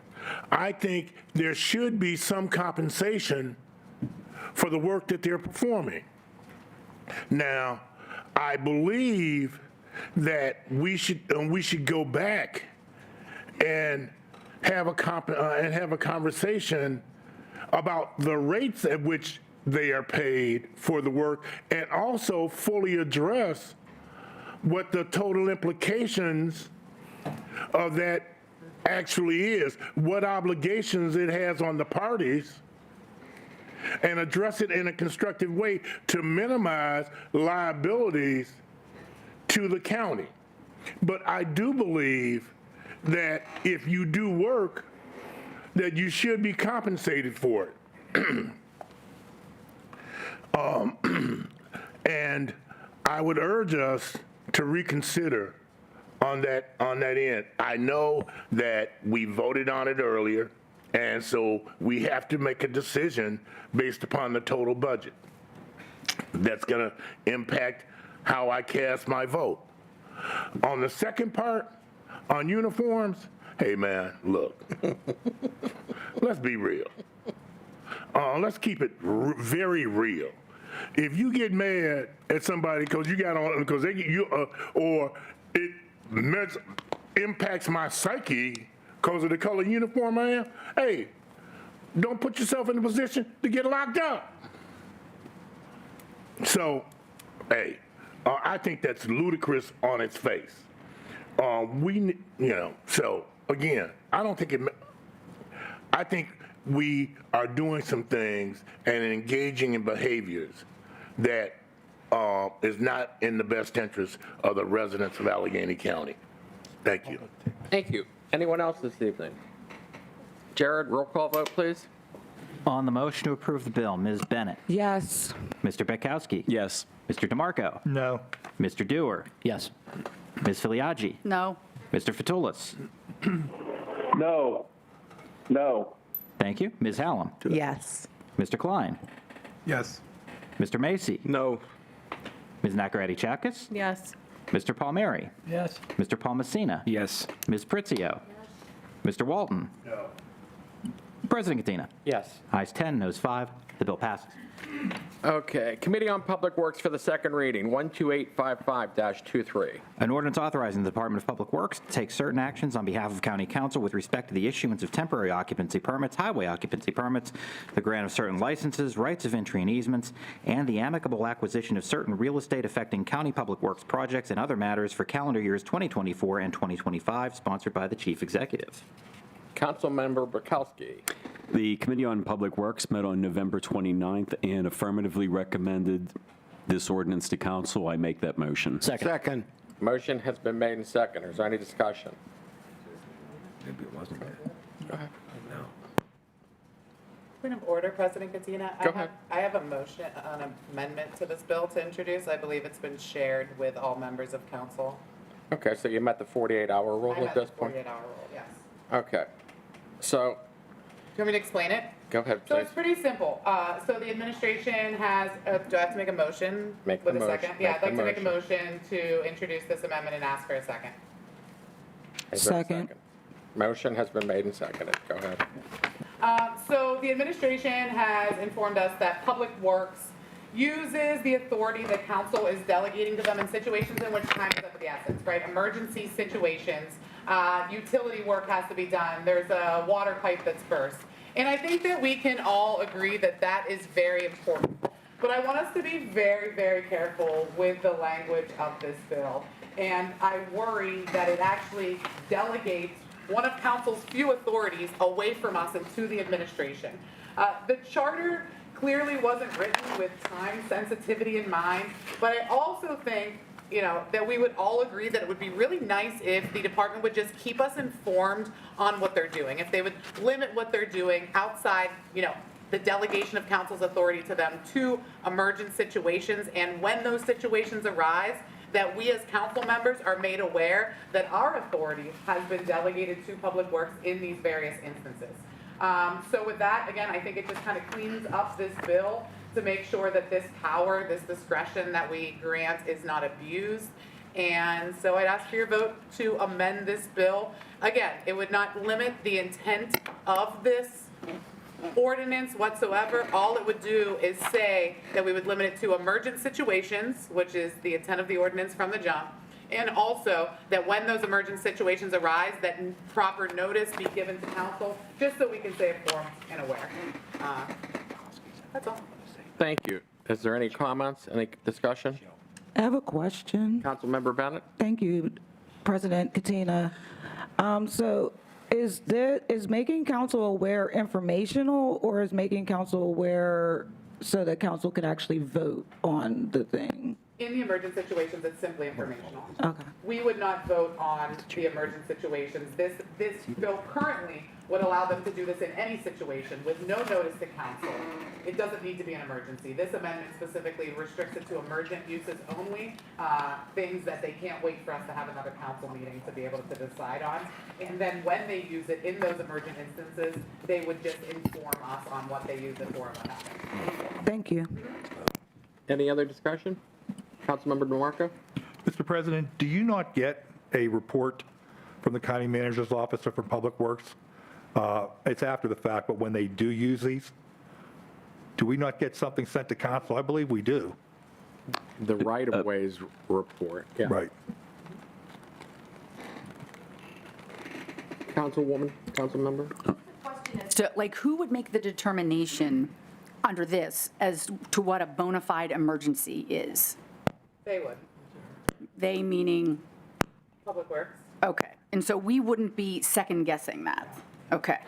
I think there should be some compensation for the work that they're performing. Now, I believe that we should go back and have a conversation about the rates at which they are paid for the work, and also fully address what the total implications of that actually is, what obligations it has on the parties, and address it in a constructive way to minimize liabilities to the county. But I do believe that if you do work, that you should be compensated for it. And I would urge us to reconsider on that end. I know that we voted on it earlier, and so we have to make a decision based upon the total budget. That's going to impact how I cast my vote. On the second part, on uniforms, hey man, look, let's be real. Let's keep it very real. If you get mad at somebody because you got on, because or it impacts my psyche because of the color uniform I am, hey, don't put yourself in a position to get locked up. So, hey, I think that's ludicrous on its face. So again, I think we are doing some things and engaging in behaviors that is not in the best interest of the residents of Allegheny County. Thank you. Thank you. Anyone else this evening? Jared, roll call vote, please. On the motion to approve the bill, Ms. Bennett. Yes. Mr. Betkowski. Yes. Mr. DeMarco. No. Mr. Dewar. Yes. Ms. Filiaggi. No. Mr. Fatulis. No. No. Thank you. Ms. Hallam. Yes. Mr. Klein. Yes. Mr. Macy. No. Ms. Nakaradi-Chapkus. Yes. Mr. Palmieri. Yes. Mr. Palmesina. Yes. Ms. Pritzio. Mr. Walton. No. President Katina. Yes. Ayes 10, noes 5. The bill passes. Okay. Committee on Public Works for the second reading, 12855-23. An ordinance authorizing the Department of Public Works to take certain actions on behalf of County Council with respect to the issuance of temporary occupancy permits, highway occupancy permits, the grant of certain licenses, rights of entry and easements, and the amicable acquisition of certain real estate affecting County Public Works projects and other matters for calendar years 2024 and 2025, sponsored by the Chief Executive. Councilmember Bukowski. The Committee on Public Works met on November 29th and affirmatively recommended this ordinance to council. I make that motion. Second. Motion has been made and seconded. Is there any discussion? Maybe it wasn't. Go ahead. Point of order, President Katina. Go ahead. I have a motion, an amendment to this bill to introduce. I believe it's been shared with all members of council. Okay, so you met the 48-hour rule I'm at this point? 48-hour rule, yes. Okay. So, Do you want me to explain it? go ahead, So please. it's pretty simple. So the administration has, do I have to make a motion? Make with the a second? motion. Yeah, Make I'd like the to make a motion to introduce this amendment and ask for a second. Is there a Second. Motion has been made and seconded. Go ahead. So the administration has informed us that Public Works uses the authority that council is delegating to them in situations in which time is of the essence, right? Emergency situations, utility work has to be done, there's a water pipe that's burst. And I think that we can all agree that that is very important. But I want us to be very, very careful with the language of this bill. And I worry that it actually delegates one of council's few authorities away from us and to the administration. The charter clearly wasn't written with time sensitivity in mind, but I also think, that we would all agree that it would be really nice if the department would just keep us informed on what they're doing. If they would limit what they're doing outside, the delegation of council's authority to them to emergent situations, and when those situations arise, that we as council members are made aware that our authority has been delegated to Public Works in these various instances. So with that, again, I think it just kind of cleans up this bill to make sure that this power, this discretion that we grant is not abused. And so I'd ask for your vote to amend this bill. Again, it would not limit the intent of this ordinance whatsoever. All it would do is say that we would limit it to emergent situations, which is the intent of the ordinance from the jump, and also that when those emergent situations arise, that proper notice be given to council, just so we can stay informed and aware. That's all. Thank you. Is there any comments, any discussion? I have a question. Councilmember Bennett? Thank you, President Katina. So is making council aware informational, or is making council aware so that council can actually vote on the thing? In the emergent situations, it's simply informational. Okay. We would not vote on the emergent situations. This bill currently would allow them to do this in any situation with no notice to council. It doesn't need to be an emergency. This amendment specifically restricts it to emergent uses only, things that they can't wait for us to have another council meeting to be able to decide on. And then when they use it in those emergent instances, they would just inform us on what they use it for and what happened. Thank you. Any other discussion? Councilmember DeMarco? Mr. President, do you not get a report from the county manager's office or from Public Works? It's after the fact, but when they do use these, do we not get something sent to council? I believe we do. The right-of-ways report. Yeah. Right. Councilwoman, councilmember? So, who would make the determination under this as to what a bona fide emergency is? They would. They meaning? Public Works. Okay. And so we wouldn't be second guessing that? Okay.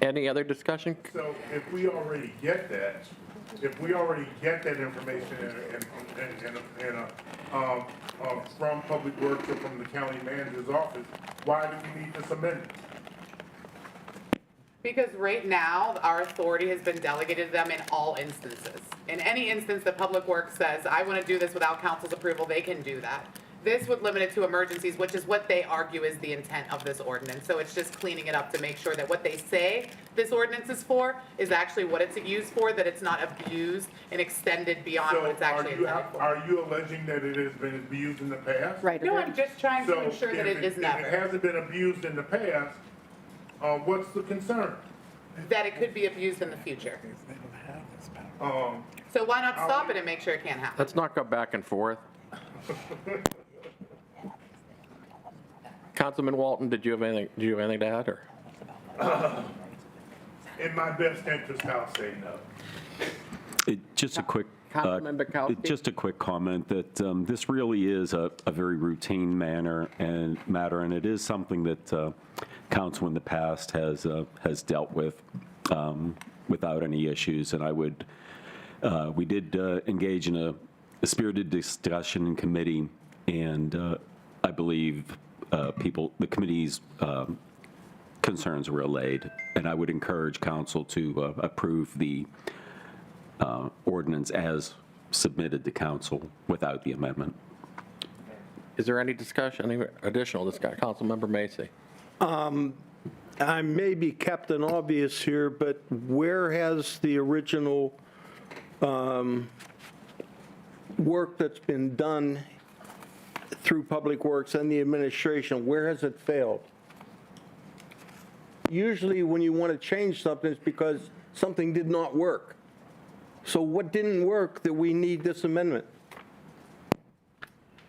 Any other discussion? So if we already get that information from Public Works or from the county manager's office, why do we need this amendment? Because right now, our authority has been delegated to them in all instances. In any instance that Public Works says, I want to do this without council's approval, they can do that. This would limit it to emergencies, which is what they argue is the intent of this ordinance. So it's just cleaning it up to make sure that what they say this ordinance is for is actually what it's used for, that it's not abused and extended beyond what it's actually intended for. Are you alleging that it has been abused in the past? Right. No, I'm just trying to ensure that it is never. If it hasn't been abused in the past, what's the concern? That it could be abused in the future. So why not stop it and make sure it can't happen? Let's not go back and forth. Councilman Walton, did you have anything to add, or? In my best interest, I'll say no. Just a quick Councilman Bukowski? Just a quick comment that this really is a very routine matter, and it is something that council in the past has dealt with without any issues. And we did engage in a spirited discussion in committee, and I believe the committee's concerns were allayed, and I would encourage council to approve the ordinance as submitted to council without the amendment. Is there any discussion, any additional discussion? Councilmember Macy. I may be Captain Obvious here, but where has the original work that's been done through Public Works and the administration, where has it failed? Usually when you want to change something, it's because something did not work. So what didn't work that we need this amendment?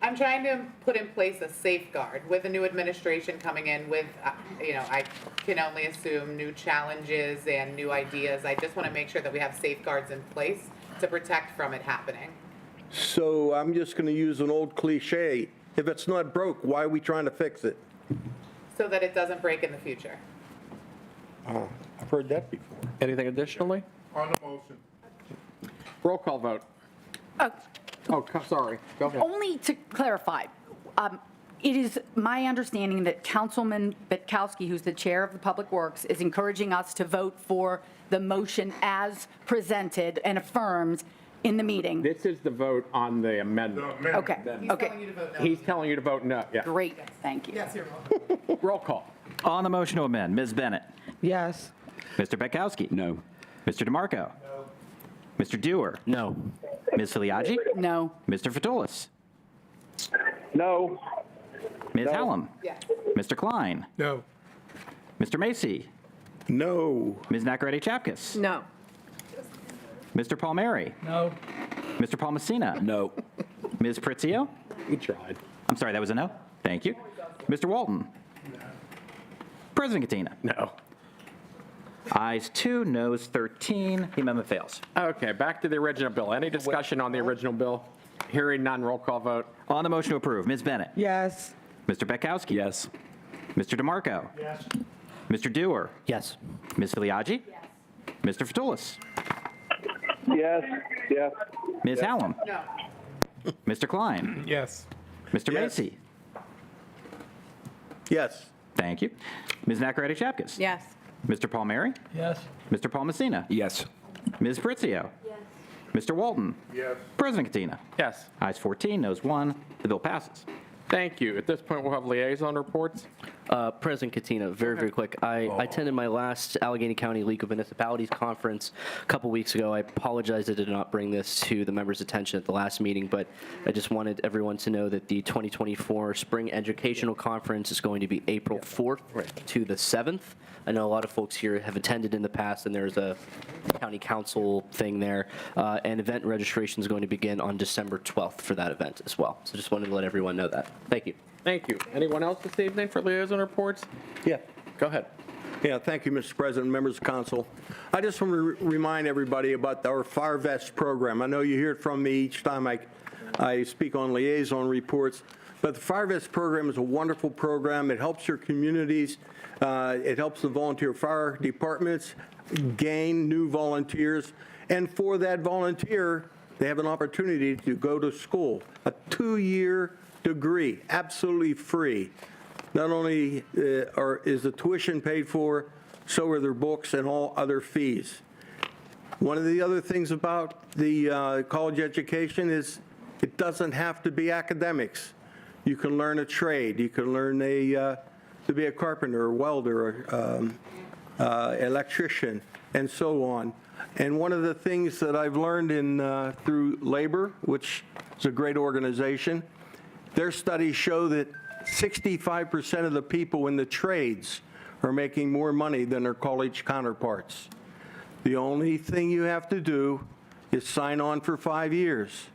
I'm trying to put in place a safeguard with a new administration coming in with, I can only assume new challenges and new ideas. I just want to make sure that we have safeguards in place to protect from it happening. So I'm just going to use an old cliche. If it's not broke, why are we trying to fix it? So that it doesn't break in the future. Oh, I've heard that before. Anything additionally? On the motion. Roll call vote. Sorry. Go ahead. Only to clarify, it is my understanding that Councilman Bitkowski, who's the chair of the Public Works, is encouraging us to vote for the motion as presented and affirmed in the meeting. This is the vote on the amendment. Okay, okay. He's telling you to vote no. Yeah. Great, thank you. Yes, you're welcome. Roll call. On the motion to amend, Ms. Bennett. Yes. Mr. Betkowski. No. Mr. DeMarco. No. Mr. Dewar. No. Ms. Filiaggi. No. Mr. Fatulis. No. Ms. Hallam. Yes. Mr. Klein. No. Mr. Macy. No. Ms. Nacarete Chapkus. No. Mr. Palmieri. No. Mr. Palmasina. No. Ms. Pritzio. He tried. I'm sorry, that was a no? Thank you. Mr. Walton. President Katina. No. Ayes 2, noes 13. The amendment fails. Okay, back to the original bill. Any discussion on the original bill? Hearing none, roll call vote. On the motion to approve, Ms. Bennett. Yes. Mr. Betkowski. Yes. Mr. DeMarco. Yes. Mr. Dewar. Yes. Ms. Filiaggi. Mr. Fatulis. Yes. Yes. Ms. Hallam. No. Mr. Klein. Yes. Mr. Yes. Macy. Yes. Thank you. Ms. Nacarete Chapkus. Yes. Mr. Palmieri. Yes. Mr. Palmasina. Yes. Ms. Pritzio. Yes. Mr. Walton. Yes. President Katina. Yes. Ayes 14, noes 1. The bill passes. Thank you. At this point, we'll have liaison reports. President Katina, very quick. I attended my last Allegheny County League of Municipalities conference a couple weeks ago. I apologize I did not bring this to the members' attention at the last meeting, but I just wanted everyone to know that the 2024 Spring Educational Conference is going to be April 4th to the 7th. I know a lot of folks here have attended in the past, and there's a county council thing there. And event registration is going to begin on December 12th for that event as well. So just wanted to let everyone know that. Thank you. Thank you. Anyone else this evening for liaison reports? Yeah. Go ahead. Yeah, thank you, Mr. President, members of council. I just want to remind everybody about our Fire Vest program. I know you hear it from me each time I speak on liaison reports, but the Fire Vest program is a wonderful program. It helps your communities. It helps the volunteer fire departments gain new volunteers. And for that volunteer, they have an opportunity to go to school, a 2-year degree, absolutely free. Not only is the tuition paid for, so are their books and all other fees. One of the other things about the college education is it doesn't have to be academics. You can learn a trade. You can learn to be a carpenter or welder or electrician and so on. And one of the things that I've learned through Labor, which is a great organization, their studies show that 65% of the people in the trades are making more money than their college counterparts. The only thing you have to do is sign on for 5 years.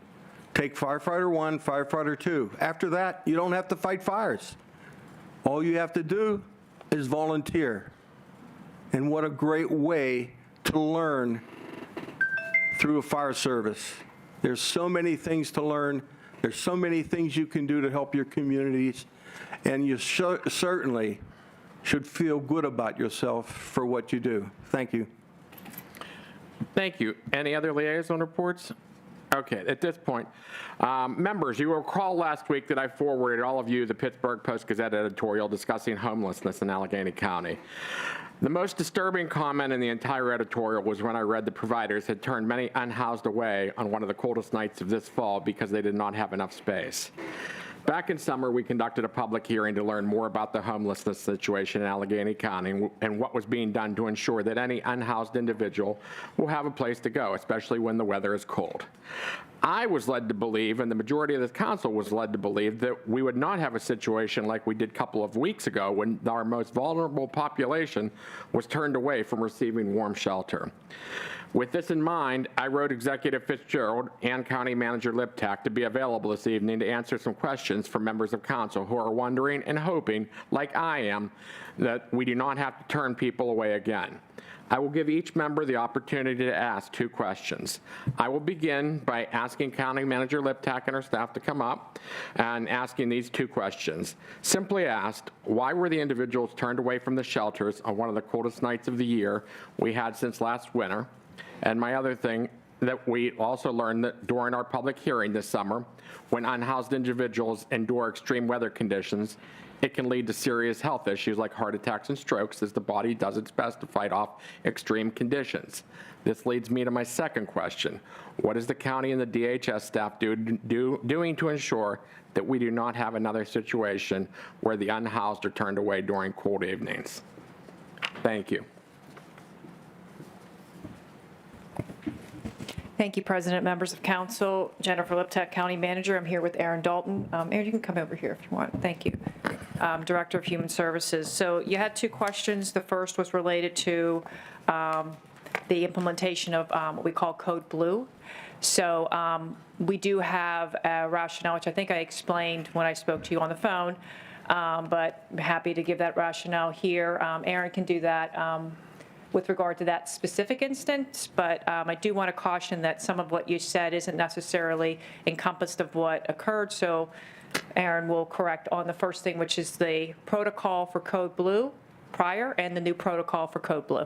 Take firefighter 1, firefighter 2. After that, you don't have to fight fires. All you have to do is volunteer. And what a great way to learn through a fire service. There's so many things to learn. There's so many things you can do to help your communities, and you certainly should feel good about yourself for what you do. Thank you. Thank you. Any other liaison reports? Okay, at this point, members, you will recall last week that I forwarded all of you the Pittsburgh Post-Gazette editorial discussing homelessness in Allegheny County. The most disturbing comment in the entire editorial was when I read the providers had turned many unhoused away on one of the coldest nights of this fall because they did not have enough space. Back in summer, we conducted a public hearing to learn more about the homelessness situation in Allegheny County and what was being done to ensure that any unhoused individual will have a place to go, especially when the weather is cold. I was led to believe, and the majority of the council was led to believe, that we would not have a situation like we did a couple of weeks ago when our most vulnerable population was turned away from receiving warm shelter. With this in mind, I wrote Executive Fitzgerald and County Manager Liptak to be available this evening to answer some questions from members of council who are wondering and hoping, like I am, that we do not have to turn people away again. I will give each member the opportunity to ask 2 questions. I will begin by asking County Manager Liptak and her staff to come up and asking these 2 questions. Simply asked, why were the individuals turned away from the shelters on one of the coldest nights of the year we had since last winter? And my other thing that we also learned that during our public hearing this summer, when unhoused individuals endure extreme weather conditions, it can lead to serious health issues like heart attacks and strokes as the body does its best to fight off extreme conditions. This leads me to my second question. What is the county and the DHS staff doing to ensure that we do not have another situation where the unhoused are turned away during cold evenings? Thank you. Thank you, President, members of council. Jennifer Liptak, County Manager. I'm here with Aaron Dalton. Aaron, you can come over here if you want. Thank you. Director of Human Services. So you had 2 questions. The first was related to the implementation of what we call Code Blue. So we do have a rationale, which I think I explained when I spoke to you on the phone, but I'm happy to give that rationale here. Aaron can do that with regard to that specific instance, but I do want to caution that some of what you said isn't necessarily encompassed of what occurred, so Aaron will correct on the first thing, which is the protocol for Code Blue prior and the new protocol for Code Blue.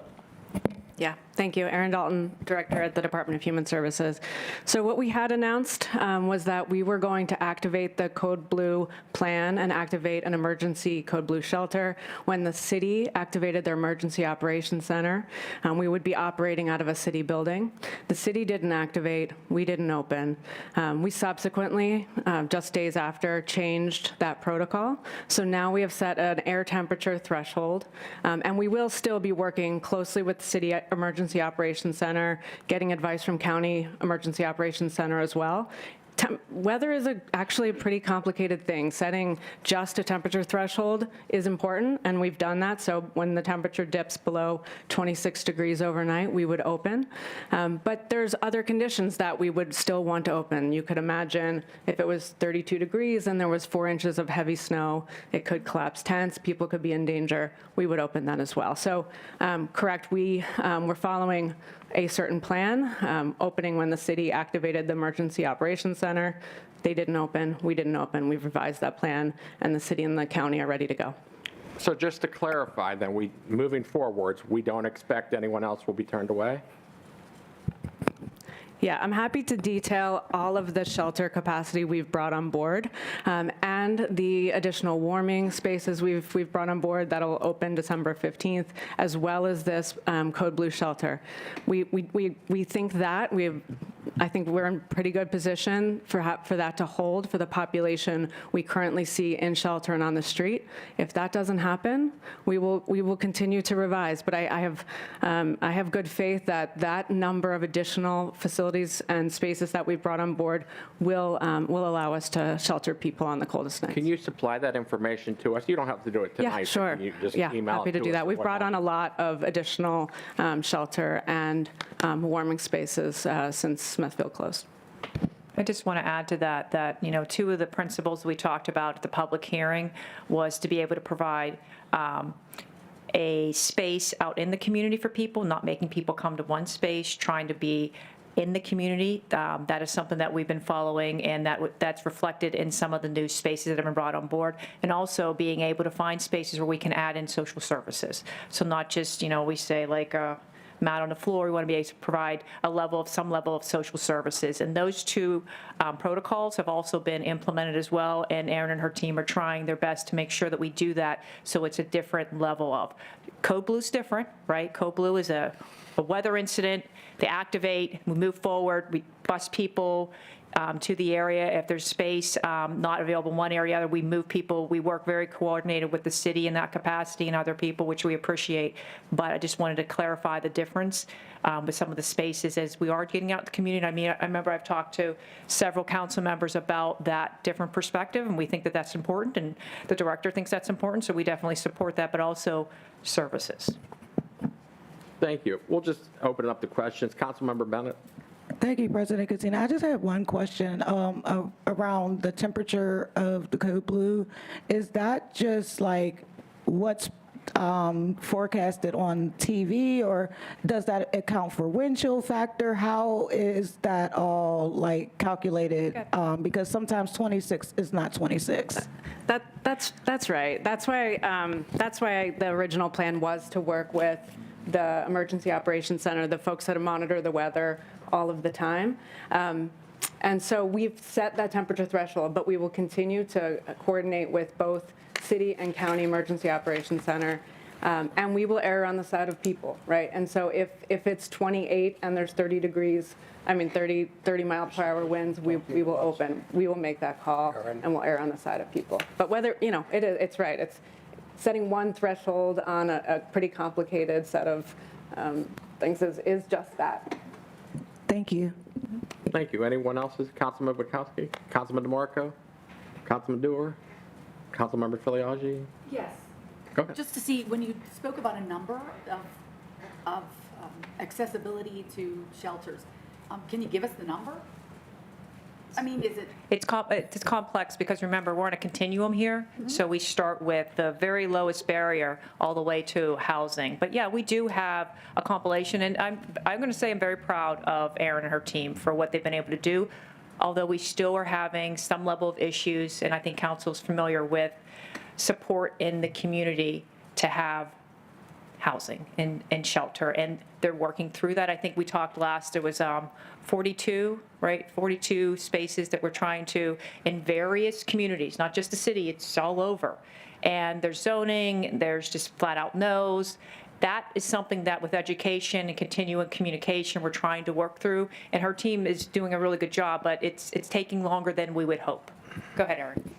Yeah, thank you. Erin Dalton, Director at the Department of Human Services. So what we had announced was that we were going to activate the Code Blue plan and activate an emergency Code Blue shelter. When the city activated their Emergency Operations Center, we would be operating out of a city building. The city didn't activate, we didn't open. We subsequently, just days after, changed that protocol. So now we have set an air temperature threshold, and we will still be working closely with the City Emergency Operations Center, getting advice from County Emergency Operations Center as well. Weather is actually a pretty complicated thing. Setting just a temperature threshold is important, and we've done that. So when the temperature dips below 26 degrees overnight, we would open. But there's other conditions that we would still want to open. You could imagine if it was 32 degrees and there was 4 inches of heavy snow, it could collapse tents, people could be in danger. We would open that as well. So correct, we're following a certain plan, opening when the city activated the Emergency Operations Center. They didn't open, we didn't open. We've revised that plan, and the city and the county are ready to go. So just to clarify, then, moving forwards, we don't expect anyone else will be turned away? Yeah, I'm happy to detail all of the shelter capacity we've brought on board and the additional warming spaces we've brought on board that'll open December 15th, as well as this Code Blue shelter. We think that I think we're in pretty good position for that to hold for the population we currently see in shelter and on the street. If that doesn't happen, we will continue to revise. But I have good faith that number of additional facilities and spaces that we've brought on board will allow us to shelter people on the coldest nights. Can you supply that information to us? You don't have to do it tonight. Yeah, sure. Can you just yeah, email happy it to do us that. We've or brought whatnot? on a lot of additional shelter and warming spaces since Smithfield closed. I just want to add to that 2 of the principles we talked about at the public hearing was to be able to provide a space out in the community for people, not making people come to one space, trying to be in the community. That is something that we've been following, and that's reflected in some of the new spaces that have been brought on board, and also being able to find spaces where we can add in social services. So not just, we say like mat on the floor, we want to be able to provide some level of social services. And those 2 protocols have also been implemented as well, and Erin and her team are trying their best to make sure that we do that so it's a different level of. Code Blue is different, right? Code Blue is a weather incident. They activate, we move forward, we bus people to the area. If there's space not available in one area, we move people. We work very coordinated with the city in that capacity and other people, which we appreciate. But I just wanted to clarify the difference with some of the spaces as we are getting out in the community. I mean, I remember I've talked to several council members about that different perspective, and we think that that's important, and the director thinks that's important, so we definitely support that, but also services. Thank you. We'll just open it up to questions. Councilmember Bennett. Thank you, President Katina. I just had one question around the temperature of the code blue. Is that just like what's forecasted on TV, or does that account for wind chill factor? How is that all like calculated? Because sometimes 26 is not 26. That's right. That's why the original plan was to work with the Emergency Operations Center, the folks that monitor the weather all of the time. And so we've set that temperature threshold, but we will continue to coordinate with both city and county emergency operations center, and we will err on the side of people, right? And so if it's 28 and there's 30 mile per hour winds, we will open. We will make that call, and we'll err on the side of people. But whether, it's right. It's setting one threshold on a pretty complicated set of things is just that. Thank you. Thank you. Anyone else? Councilman Bukowski? Councilman DeMarco? Councilman Dewar? Councilmember Filiaggi? Yes. Go ahead. Just to see, when you spoke about a number of accessibility to shelters, can you give us the number? I mean, is it? It's complex because remember, we're on a continuum here. So we start with the very lowest barrier all the way to housing. But yeah, we do have a compilation, and I'm going to say I'm very proud of Erin and her team for what they've been able to do, although we still are having some level of issues, and I think council's familiar with support in the community to have housing and shelter, and they're working through that. I think we talked last, it was 42, right? 42 spaces that we're trying to, in various communities, not just the city, it's all over. And there's zoning, there's just flat out no's. That is something that with education and continuing communication, we're trying to work through, and her team is doing a really good job, but it's taking longer than we would hope. Go ahead, Erin.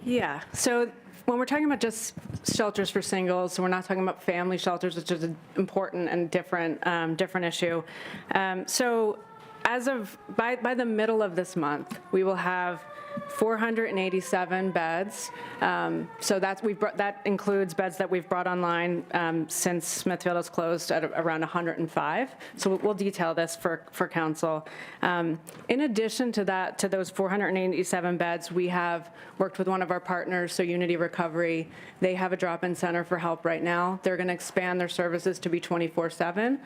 Yeah, so when we're talking about just shelters for singles, so we're not talking about family shelters, which is an important and different issue. So as of, by the middle of this month, we will have 487 beds. So that includes beds that we've brought online since Smithfield has closed at around 105. So we'll detail this for council. In addition to that, to those 487 beds, we have worked with one of our partners, so Unity Recovery. They have a drop-in center for help right now. They're going to expand their services to be 24/7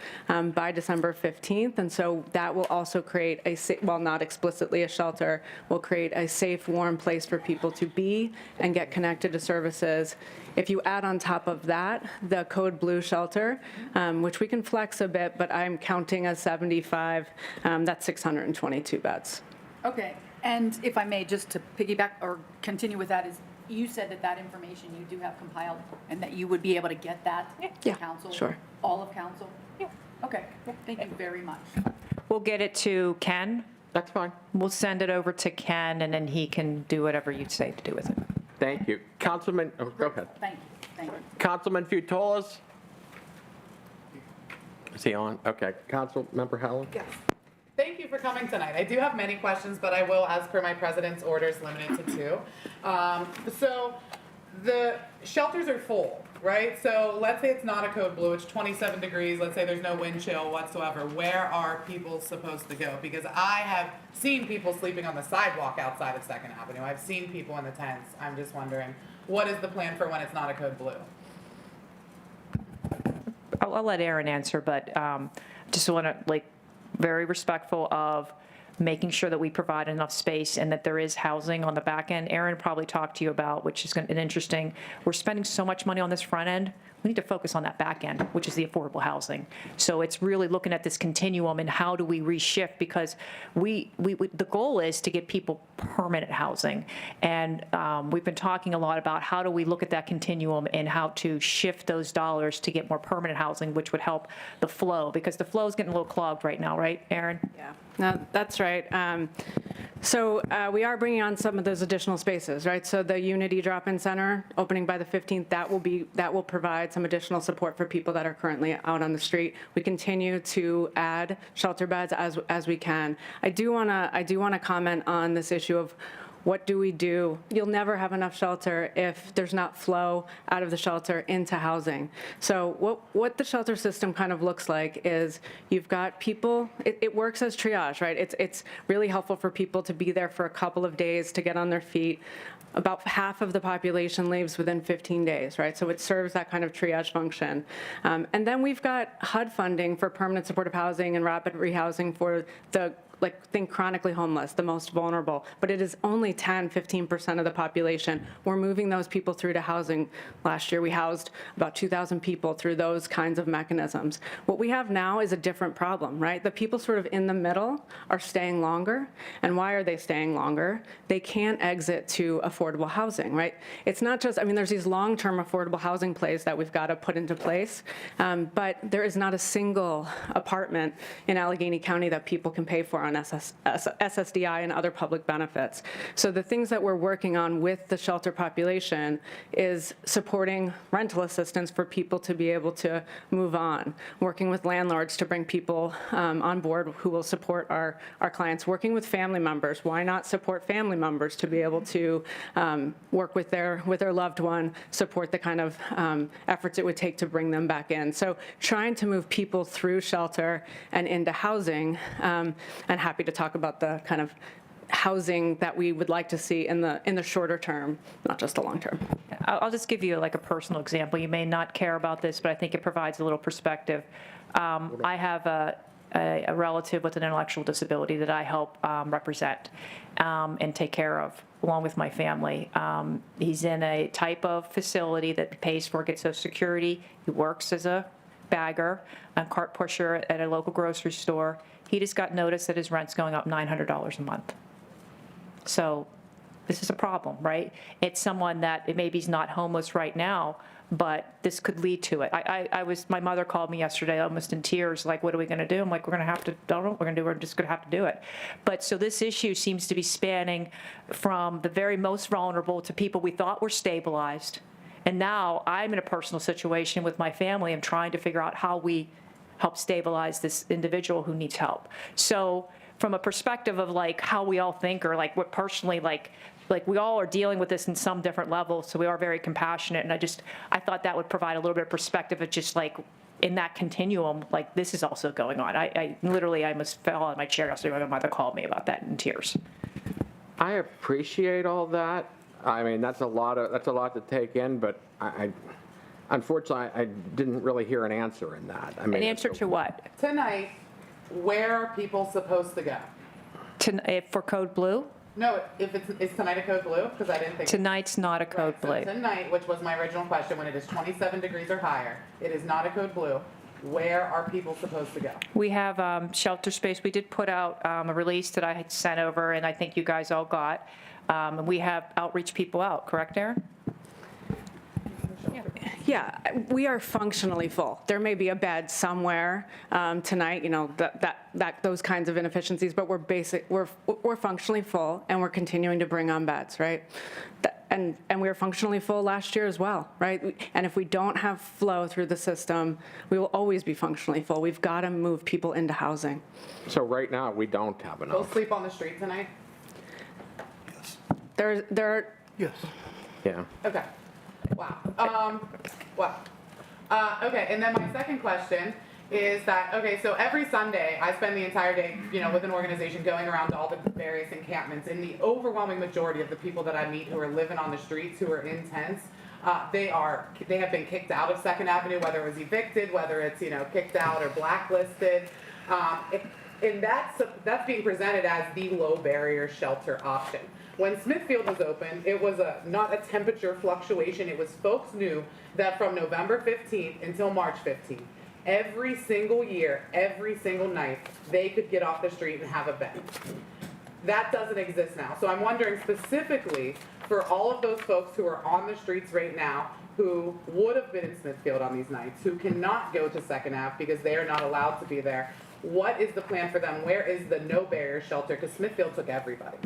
by December 15th. And so that will also create well, not explicitly a shelter, will create a safe, warm place for people to be and get connected to services. If you add on top of that, the Code Blue shelter, which we can flex a bit, but I'm counting as 75, that's 622 beds. Okay, and if I may, just to piggyback or continue with that, is you said that information you do have compiled and that you would be able to get that to council? Sure. All of council? Yeah. Okay, thank you very much. We'll get it to Ken. That's fine. We'll send it over to Ken, and then he can do whatever you say to do with it. Thank you. Councilman, go ahead. Thank you. Councilman Futolas? Is he on? Okay. Councilmember Helen? Yes. Thank you for coming tonight. I do have many questions, but I will, as per my president's orders, limit it to 2. So the shelters are full, right? So let's say it's not a Code Blue, it's 27 degrees, let's say there's no wind chill whatsoever. Where are people supposed to go? Because I have seen people sleeping on the sidewalk outside of 2nd Avenue. I've seen people in the tents. I'm just wondering, what is the plan for when it's not a Code Blue? I'll let Erin answer, but just want to, very respectful of making sure that we provide enough space and that there is housing on the back end. Erin probably talked to you about, which is an interesting, we're spending so much money on this front end, we need to focus on that back end, which is the affordable housing. So it's really looking at this continuum and how do we reshift, because we the goal is to get people permanent housing. And we've been talking a lot about how do we look at that continuum and how to shift those dollars to get more permanent housing, which would help the flow, because the flow is getting a little clogged right now, right, Erin? Yeah. No, that's right. So we are bringing on some of those additional spaces, right? So the Unity Drop-In Center opening by the 15th, that will provide some additional support for people that are currently out on the street. We continue to add shelter beds as we can. I do want to comment on this issue of what do we do? You'll never have enough shelter if there's not flow out of the shelter into housing. So what the shelter system kind of looks like is you've got people, it works as triage, right? It's really helpful for people to be there for a couple of days to get on their feet. About half of the population leaves within 15 days, right? So it serves that kind of triage function. And then we've got HUD funding for permanent supportive housing and rapid rehousing for the think chronically homeless, the most vulnerable, but it is only 10-15% of the population. We're moving those people through to housing. Last year, we housed about 2,000 people through those kinds of mechanisms. What we have now is a different problem, right? The people sort of in the middle are staying longer. And why are they staying longer? They can't exit to affordable housing, right? It's not just, I mean, there's these long-term affordable housing plays that we've got to put into place, but there is not a single apartment in Allegheny County that people can pay for on SSDI and other public benefits. So the things that we're working on with the shelter population is supporting rental assistance for people to be able to move on, working with landlords to bring people on board who will support our clients, working with family members. Why not support family members to be able to work with their loved one, support the kind of efforts it would take to bring them back in. So trying to move people through shelter and into housing, and happy to talk about the kind of housing that we would like to see in the shorter term, not just the long term. I'll just give you like a personal example. You may not care about this, but I think it provides a little perspective. I have a relative with an intellectual disability that I help represent and take care of, along with my family. He's in a type of facility that pays for, gets Social Security. He works as a bagger, a cart pusher at a local grocery store. He just got notice that his rent's going up $900 a month. So this is a problem, right? It's someone that maybe he's not homeless right now, but this could lead to it. My mother called me yesterday almost in tears, like, what are we going to do? I'm like, we're going to have to, don't know what we're going to do. We're just going to have to do it. But so this issue seems to be spanning from the very most vulnerable to people we thought were stabilized. And now I'm in a personal situation with my family. I'm trying to figure out how we help stabilize this individual who needs help. So from a perspective of like how we all think, or like what personally, like we all are dealing with this in some different levels, so we are very compassionate. And I thought that would provide a little bit of perspective of just like in that continuum, like this is also going on. I literally almost fell out of my chair yesterday when my mother called me about that in tears. I appreciate all that. I mean, that's a lot to take in, but unfortunately, I didn't really hear an answer in that. I mean, an answer to what? Tonight, where are people supposed to go? For Code Blue? No, is tonight a Code Blue? Because I didn't think. Tonight's not a Code Blue. So tonight, which was my original question, when it is 27 degrees or higher, it is not a Code Blue. Where are people supposed to go? We have shelter space. We did put out a release that I had sent over, and I think you guys all got. We have outreach people out, correct, Erin? Yeah, we are functionally full. There may be a bed somewhere tonight, you know, those kinds of inefficiencies, but we're functionally full, and we're continuing to bring on beds, right? And we were functionally full last year as well, right? And if we don't have flow through the system, we will always be functionally full. We've got to move people into housing. So right now, we don't have enough. They'll sleep on the street tonight? There. Yes. Yeah. Okay. Wow. Wow. Okay, and then my second question is that, okay, so every Sunday, I spend the entire day, you know, with an organization going around to all the various encampments, and the overwhelming majority of the people that I meet who are living on the streets, who are in tents, they have been kicked out of Second Avenue, whether it was evicted, whether it's, you know, kicked out or blacklisted. And that's being presented as the low barrier shelter option. When Smithfield was open, it was not a temperature fluctuation. It was folks knew that from November 15th until March 15th, every single year, every single night, they could get off the street and have a bed. That doesn't exist now. So I'm wondering specifically for all of those folks who are on the streets right now, who would have been in Smithfield on these nights, who cannot go to Second Ave because they are not allowed to be there, What is the plan for them? Where is the no barrier shelter? Because Smithfield took everybody.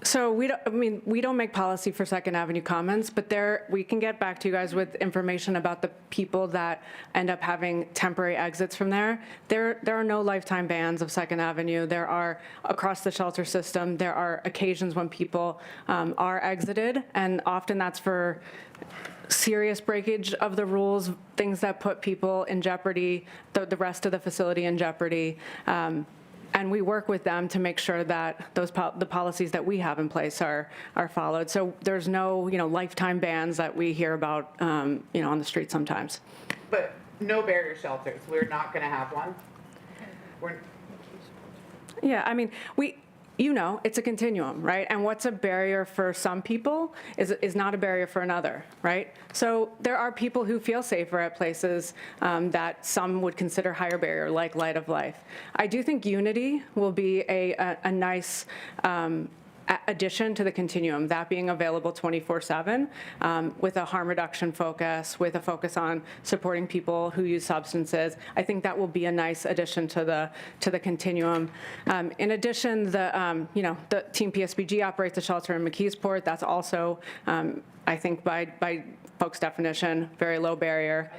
So we don't make policy for Second Avenue Commons, but we can get back to you guys with information about the people that end up having temporary exits from there. There are no lifetime bans of Second Avenue. There are, across the shelter system, there are occasions when people are exited, and often that's for serious breakage of the rules, things that put people in jeopardy, the rest of the facility in jeopardy. And we work with them to make sure that the policies that we have in place are followed. So there's no, lifetime bans that we hear about, on the street sometimes. But no barrier shelters. We're not going to have one. Yeah, I mean, it's a continuum, right? And what's a barrier for some people is not a barrier for another, right? So there are people who feel safer at places that some would consider higher barrier, like Light of Life. I do think Unity will be a nice addition to the continuum, that being available 24/7 with a harm reduction focus, with a focus on supporting people who use substances. I think that will be a nice addition to the continuum. In addition, the Team PSBG operates a shelter in McKeesport. That's also, I think, by folks' definition, very low barrier.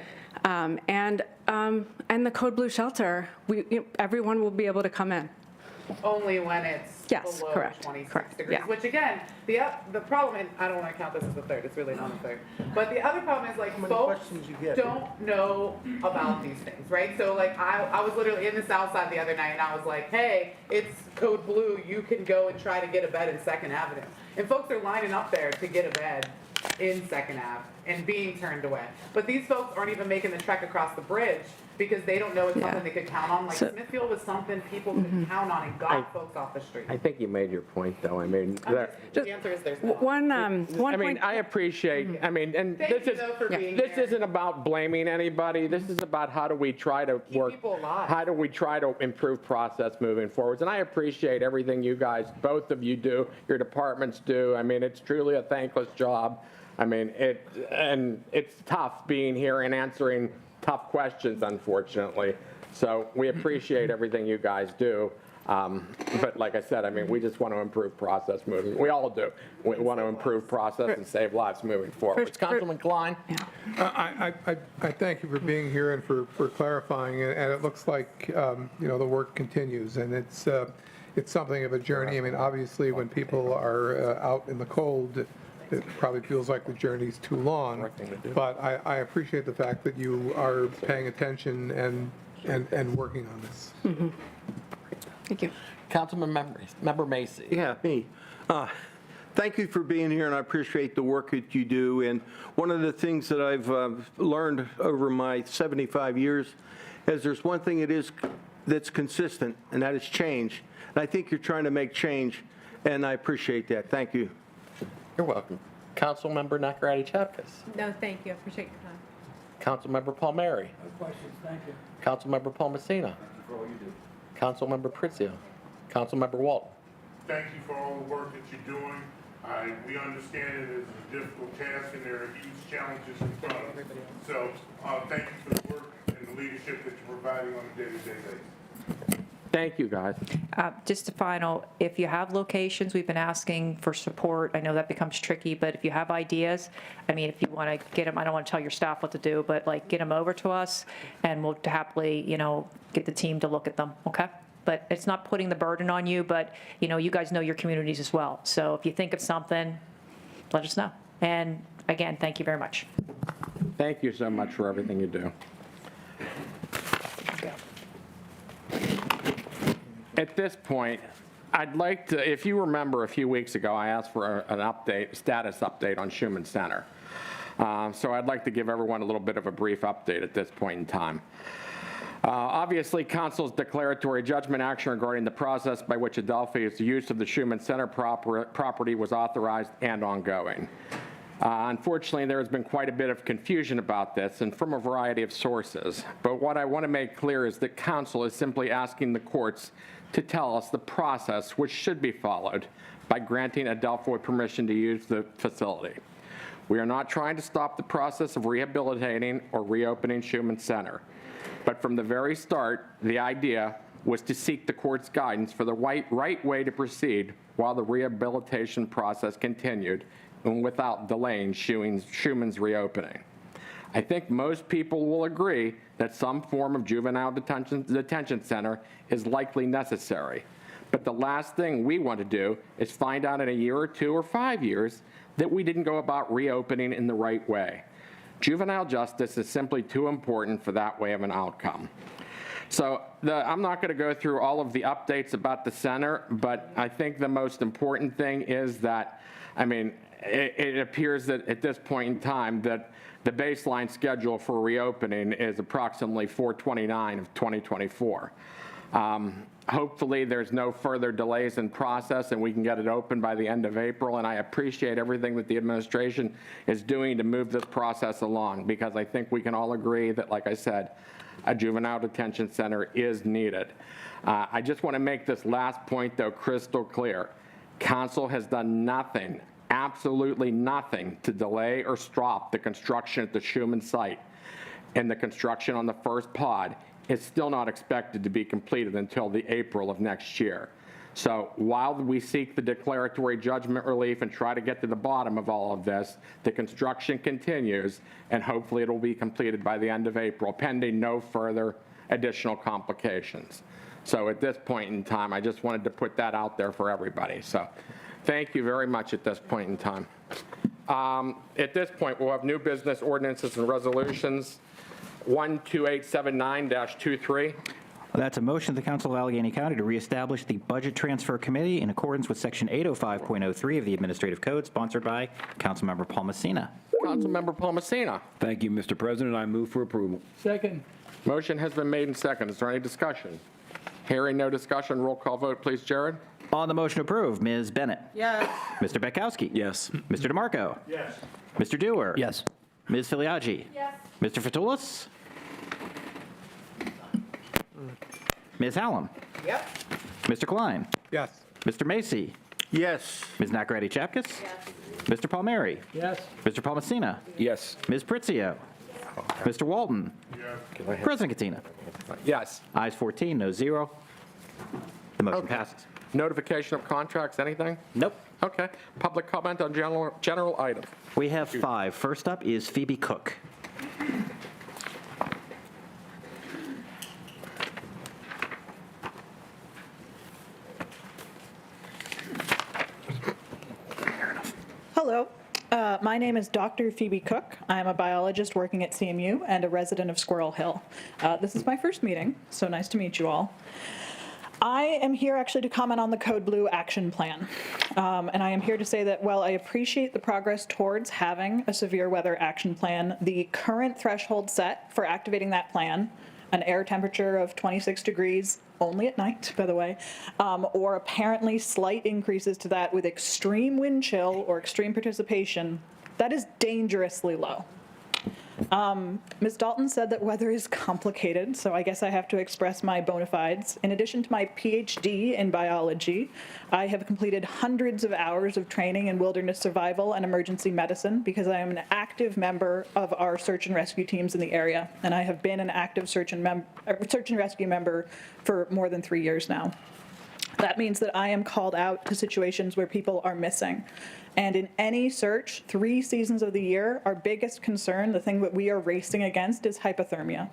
And the Code Blue shelter, everyone will be able to come in. Only when it's below 26 degrees, yeah. which again, the problem, and I don't want to count this as a third, it's really not a third, but the other problem is folks don't know about these things, right? So I was literally in the South Side the other night and I was like, hey, it's Code Blue, you can go and try to get a bed in 2nd Avenue. And folks are lining up there to get a bed in 2nd Ave and being turned away. But these folks aren't even making the trek across the bridge because they don't know it's something they could count on. Smithfield was something people could count on and got folks off the street. I think you made your point, though. I mean, the answer is there's not. I appreciate, and this isn't about blaming anybody. This is about how do we try to how do we try to improve process moving forwards. And I appreciate everything you guys, both of you do, your departments do. I mean, it's truly a thankless job. I mean, it's tough being here and answering tough questions, unfortunately. So we appreciate everything you guys do. But like I said, I mean, we just want to improve process moving. We all do. We want to improve process and save lives moving forward. Councilman Klein? I thank you for being here and for clarifying, and it looks like, the work continues, and it's something of a journey. I mean, obviously, when people are out in the cold, it probably feels like the journey's too long, but I appreciate the fact that you are paying attention and working on this. Mm-hmm. Thank you. Member Macy. Yeah, me. Thank you for being here, and I appreciate the work that you do. And one of the things that I've learned over my 75 years is there's one thing that's consistent, and that is change. And I think you're trying to make change, and I appreciate that. Thank you. You're welcome. Councilmember Nakaradi-Chapkus. No, thank you. I appreciate your time. Councilmember Palmieri. No questions, thank you. Councilmember Palmasina. Thank you for all you do. Councilmember Pritzio. Councilmember Walton. Thank you for all the work that you're doing. We understand it is a difficult task and there are huge challenges in front of us. So thank you for the work and the leadership that you're providing on a day-to-day basis. Thank you, guys. Just a final, if you have locations, we've been asking for support. I know that becomes tricky, but if you have ideas, I mean, if you want to get them, I don't want to tell your staff what to do, but get them over to us and we'll happily, get the team to look at them, okay? But it's not putting the burden on you, but, you guys know your communities as well. So if you think of something, let us know. And again, thank you very much. Thank you so much for everything you do. At this point, I'd like to, if you remember a few weeks ago, I asked for an status update on Schuman Center. So I'd like to give everyone a little bit of a brief update at this point in time. Obviously, Council's declaratory judgment action regarding the process by which Adelphi's use of the Schuman Center property was authorized and ongoing. Unfortunately, there has been quite a bit of confusion about this and from a variety of sources. But what I want to make clear is that Council is simply asking the courts to tell us the process which should be followed by granting Adelphi permission to use the facility. We are not trying to stop the process of rehabilitating or reopening Schumann Center. But from the very start, the idea was to seek the court's guidance for the right way to proceed while the rehabilitation process continued and without delaying Schumann's reopening. I think most people will agree that some form of juvenile detention center is likely necessary. But the last thing we want to do is find out in a year or 2 or 5 years that we didn't go about reopening in the right way. Juvenile justice is simply too important for that way of an outcome. So I'm not going to go through all of the updates about the center, but I think the most important thing is that, I mean, it appears that at this point in time that the baseline schedule for reopening is approximately 4/29 of 2024. Hopefully there's no further delays in process and we can get it open by the end of April, and I appreciate everything that the administration is doing to move this process along, because I think we can all agree that, like I said, a juvenile detention center is needed. I just want to make this last point, though, crystal clear. Council has done nothing, absolutely nothing, to delay or stop the construction at the Schumann site, and the construction on the first pod is still not expected to be completed until the April of next year. So while we seek the declaratory judgment relief and try to get to the bottom of all of this, the construction continues, and hopefully it will be completed by the end of April, pending no further additional complications. So at this point in time, I just wanted to put that out there for everybody. So thank you very much at this point in time. At this point, we'll have new business ordinances and resolutions. 12879-23. That's a motion of the Council of Allegheny County to reestablish the Budget Transfer Committee in accordance with Section 805.03 of the Administrative Code, sponsored by Councilmember Paul Messina. Councilmember Paul Messina. Thank you, Mr. President. I move for approval. Second. Motion has been made and seconded. Is there any discussion? Hearing no discussion, roll call vote, please, Jared. On the motion to approve, Ms. Bennett. Yes. Mr. Betkowski. Yes. Mr. DeMarco. Yes. Mr. Dewar. Yes. Ms. Filiaggi. Yes. Mr. Fatulis. Ms. Hallam. Yep. Mr. Klein. Yes. Mr. Macy. Yes. Ms. Nacarati-Chapkus. Mr. Palmieri. Yes. Mr. Palmesina. Yes. Ms. Pritzio. Mr. Walton. President Katina. Yes. Ayes 14, no 0. The motion passes. Notification of contracts, anything? Nope. Okay. Public comment on general items. We have 5. First up is Phoebe Cook. Hello, my name is Dr. Phoebe Cook. I'm a biologist working at CMU and a resident of Squirrel Hill. This is my first meeting, so nice to meet you all. I am here actually to comment on the Code Blue action plan. And I am here to say that while I appreciate the progress towards having a severe weather action plan, the current threshold set for activating that plan, an air temperature of 26 degrees, only at night, by the way, or apparently slight increases to that with extreme wind chill or extreme participation, that is dangerously low. Ms. Dalton said that weather is complicated, so I guess I have to express my bona fides. In addition to my PhD in biology, I have completed hundreds of hours of training in wilderness survival and emergency medicine because I am an active member of our search and rescue teams in the area, and I have been an active search and rescue member for more than 3 years now. That means that I am called out to situations where people are missing. And in any search, 3 seasons of the year, our biggest concern, the thing that we are racing against, is hypothermia.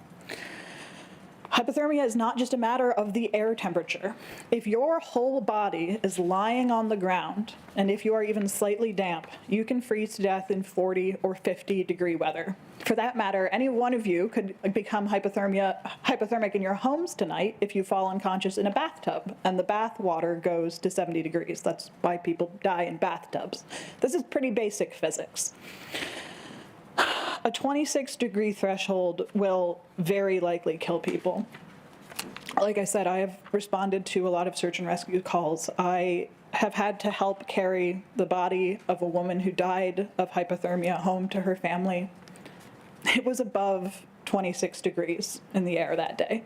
Hypothermia is not just a matter of the air temperature. If your whole body is lying on the ground, and if you are even slightly damp, you can freeze to death in 40 or 50 degree weather. For that matter, any one of you could become hypothermic in your homes tonight if you fall unconscious in a bathtub, and the bath water goes to 70 degrees. That's why people die in bathtubs. This is pretty basic physics. A 26 degree threshold will very likely kill people. Like I said, I have responded to a lot of search and rescue calls. I have had to help carry the body of a woman who died of hypothermia home to her family. It was above 26 degrees in the air that day,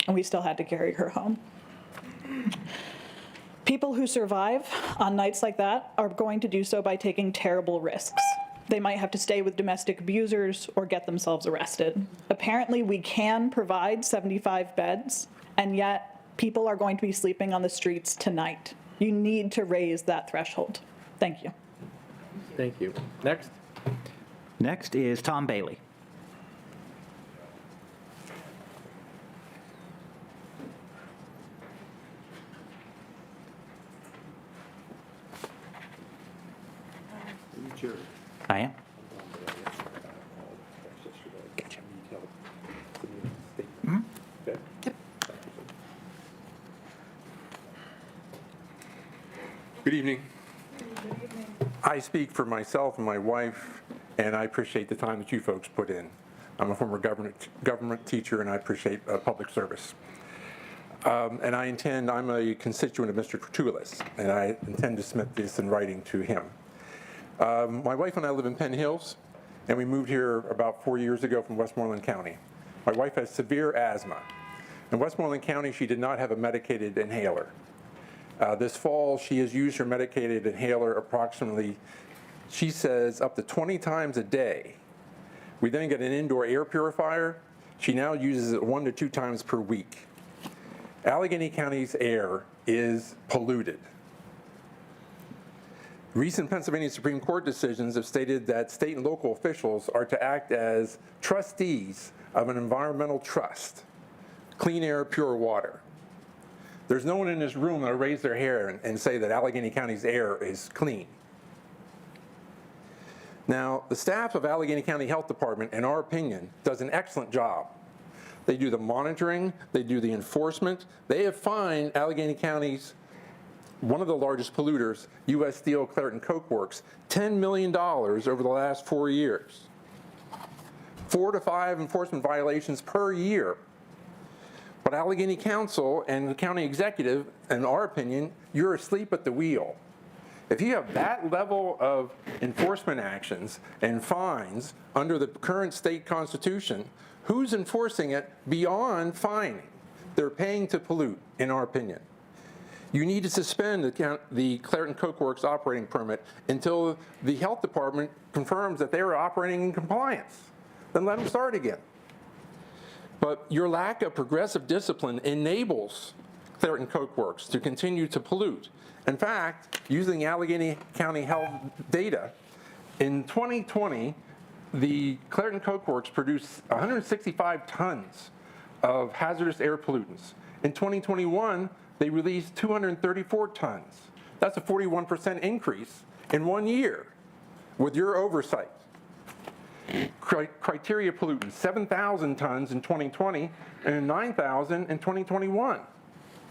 and we still had to carry her home. People who survive on nights like that are going to do so by taking terrible risks. they might have to stay with domestic abusers or get themselves arrested. Apparently, we can provide 75 beds, and yet people are going to be sleeping on the streets tonight. You need to raise that threshold. Thank you. Thank you. Next. Next is Tom Bailey. I am. Good evening. I speak for myself and my wife, and I appreciate the time that you folks put in. I'm a former government teacher, and I appreciate public service. And I'm a constituent of Mr. Tertulis, and I intend to submit this in writing to him. My wife and I live in Penn Hills, and we moved here about 4 years ago from Westmoreland County. My wife has severe asthma. In Westmoreland County, she did not have a medicated inhaler. This fall, she has used her medicated inhaler approximately, she says, up to 20 times a day. We then get an indoor air purifier. She now uses it 1 to 2 times per week. Allegheny County's air is polluted. Recent Pennsylvania Supreme Court decisions have stated that state and local officials are to act as trustees of an environmental trust, clean air, pure water. There's no one in this room that will raise their hair and say that Allegheny County's air is clean. Now, the staff of Allegheny County Health Department, in our opinion, does an excellent job. They do the monitoring, they do the enforcement. They have fined Allegheny County's one of the largest polluters, U.S. Steel Clairton Coke Works, $10 million over the last 4 years. 4 to 5 enforcement violations per year. But Allegheny Council and the county executive, in our opinion, you're asleep at the wheel. If you have that level of enforcement actions and fines under the current state constitution, who's enforcing it beyond fining? They're paying to pollute, in our opinion. You need to suspend the Clairton Coke Works operating permit until the health department confirms that they are operating in compliance. Then let them start again. But your lack of progressive discipline enables Clairton Coke Works to continue to pollute. In fact, using Allegheny County Health data, in 2020, the Clairton Coke Works produced 165 tons of hazardous air pollutants. In 2021, they released 234 tons. That's a 41% increase in 1 year with your oversight. Criteria pollutants, 7,000 tons in 2020 and 9,000 in 2021.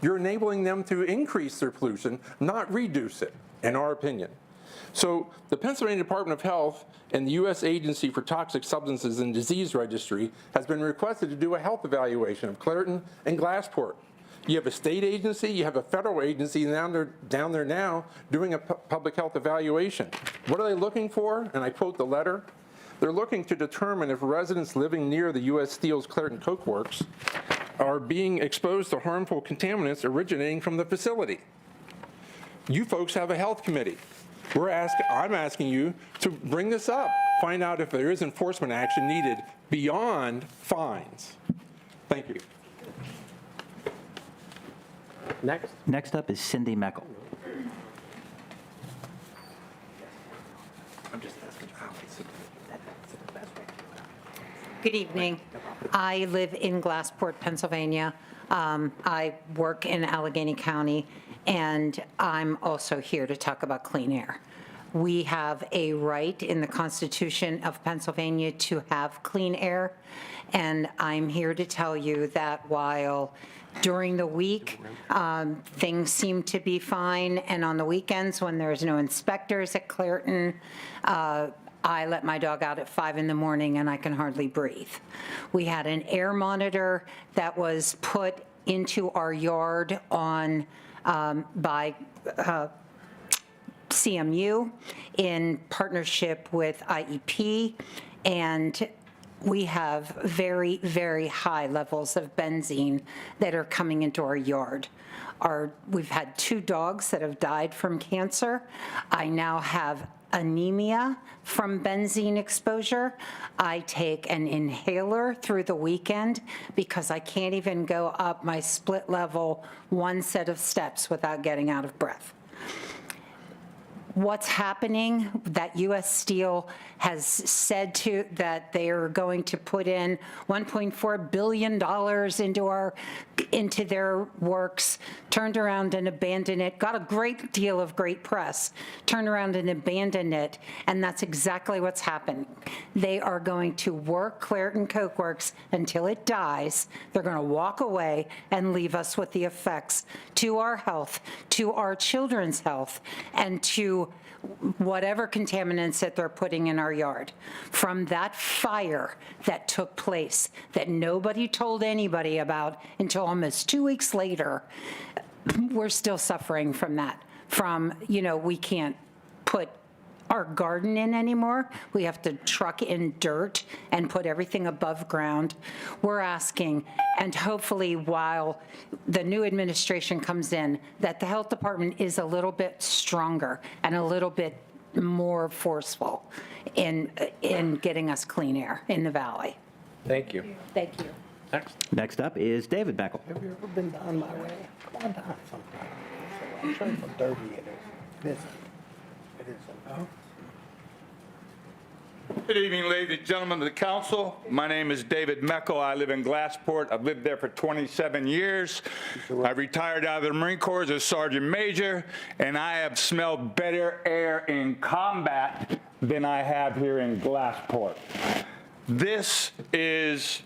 You're enabling them to increase their pollution, not reduce it, in our opinion. So the Pennsylvania Department of Health and the U.S. Agency for Toxic Substances and Disease Registry has been requested to do a health evaluation of Clairton and Glassport. You have a state agency, you have a federal agency down there now doing a public health evaluation. What are they looking for? And I quote the letter. They're looking to determine if residents living near the U.S. Steel's Clairton Coke Works are being exposed to harmful contaminants originating from the facility. You folks have a health committee. I'm asking you to bring this up, find out if there is enforcement action needed beyond fines. Thank you. Next. Next up is Cindy Meckel. I'm just asking how it's the best way to do it. Good evening. I live in Glassport, Pennsylvania. I work in Allegheny County, and I'm also here to talk about clean air. We have a right in the Constitution of Pennsylvania to have clean air, and I'm here to tell you that while during the week, things seem to be fine, and on the weekends when there's no inspectors at Clairton, I let my dog out at 5 in the morning and I can hardly breathe. We had an air monitor that was put into our yard by CMU in partnership with IEP, and we have very, very high levels of benzene that are coming into our yard. We've had 2 dogs that have died from cancer. I now have anemia from benzene exposure. I take an inhaler through the weekend because I can't even go up my split level one set of steps without getting out of breath. What's happening, that U.S. Steel has said that they are going to put in $1.4 billion into their works, turned around and abandoned it, got a great deal of great press, turned around and abandoned it, and that's exactly what's happening. They are going to work Clairton Coke Works until it dies. They're going to walk away and leave us with the effects to our health, to our children's health, and to whatever contaminants that they're putting in our yard. From that fire that took place that nobody told anybody about until almost 2 weeks later, we're still suffering from that. We can't put our garden in anymore. We have to truck in dirt and put everything above ground. We're asking, and hopefully while the new administration comes in, that the health department is a little bit stronger and a little bit more forceful in getting us clean air in the valley. Thank you. Thank you. Next up is David Beckel. Have you ever been down my way? Come on down sometime. I'll show you how dirty it is. Listen, it is Good evening, ladies and gentlemen of the council. My name is David Meckel. I live in Glassport. I've lived there for 27 years. I retired out of the Marine Corps as a sergeant major, and I have smelled better air in combat than I have here in Glassport. This is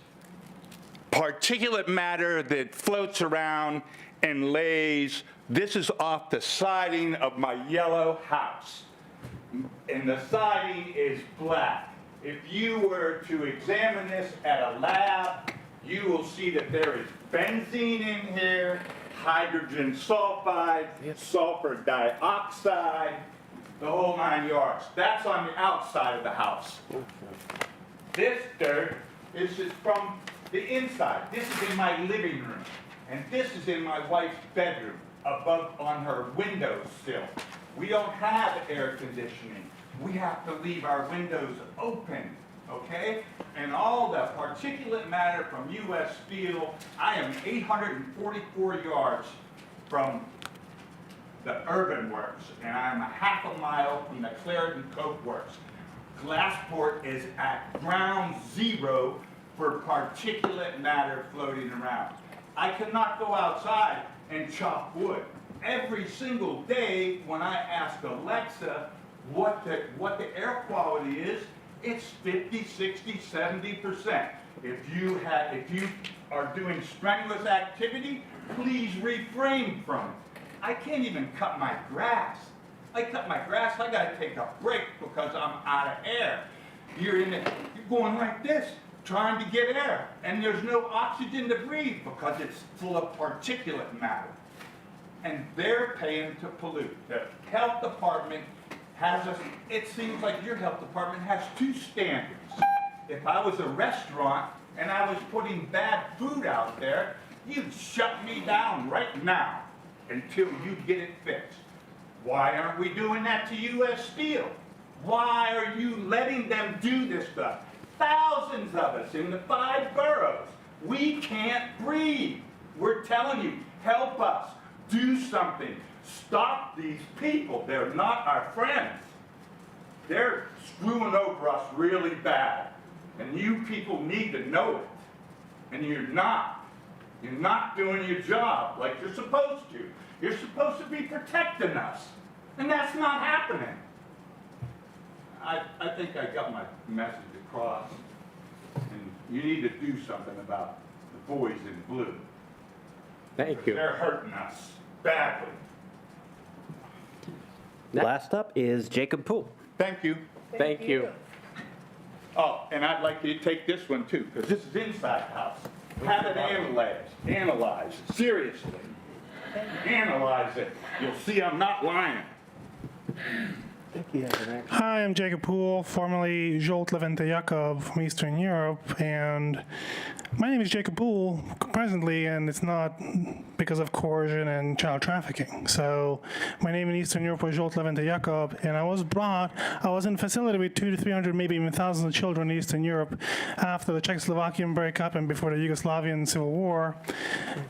particulate matter that floats around and lays. This is off the siding of my yellow house. And the siding is black. If you were to examine this at a lab, you will see that there is benzene in here, hydrogen sulfide, sulfur dioxide, the whole 9 yards. That's on the outside of the house. This dirt is just from the inside. This is in my living room, and this is in my wife's bedroom, above on her windowsill. We don't have air conditioning. We have to leave our windows open, okay? And all the particulate matter from U.S. Steel, I am 844 yards from the urban works, and I'm a half a mile from the Clairton Coke Works. Glassport is at ground zero for particulate matter floating around. I cannot go outside and chop wood. Every single day when I ask Alexa what the air quality is, it's 50, 60, 70%. If you are doing strenuous activity, please refrain from it. I can't even cut my grass. I cut my grass, I gotta take a break because I'm out of air. You're going like this, trying to get air, and there's no oxygen to breathe because it's full of particulate matter. And they're paying to pollute. The health department has it seems like your health department has two standards. If I was a restaurant and I was putting bad food out there, you'd shut me down right now until you get it fixed. Why aren't we doing that to U.S. Steel? Why are you letting them do this stuff? Thousands of us in the 5 boroughs. We can't breathe. We're telling you, help us. Do something. Stop these people. They're not our friends. They're screwing over us really bad. And you people need to know it. And you're not. You're not doing your job like you're supposed to. You're supposed to be protecting us. And that's not happening. I think I got my message across. And you need to do something about the boys in blue. Thank you. They're hurting us badly. Last up is Jacob Poole. Thank you. Thank you. Oh, and I'd like you to take this one too, because this is inside the house. Have it analyzed, seriously. Analyze it. You'll see I'm not lying. Hi, I'm Jacob Poole, formerly Zsolt Levente Jakob from Eastern Europe, and my name is Jacob Poole presently, and it's not because of coercion and child trafficking. So my name in Eastern Europe was Zsolt Levente Jakob, and I was in a facility with 200 to 300, maybe even thousands of children in Eastern Europe after the Czechoslovakian breakup and before the Yugoslavian Civil War,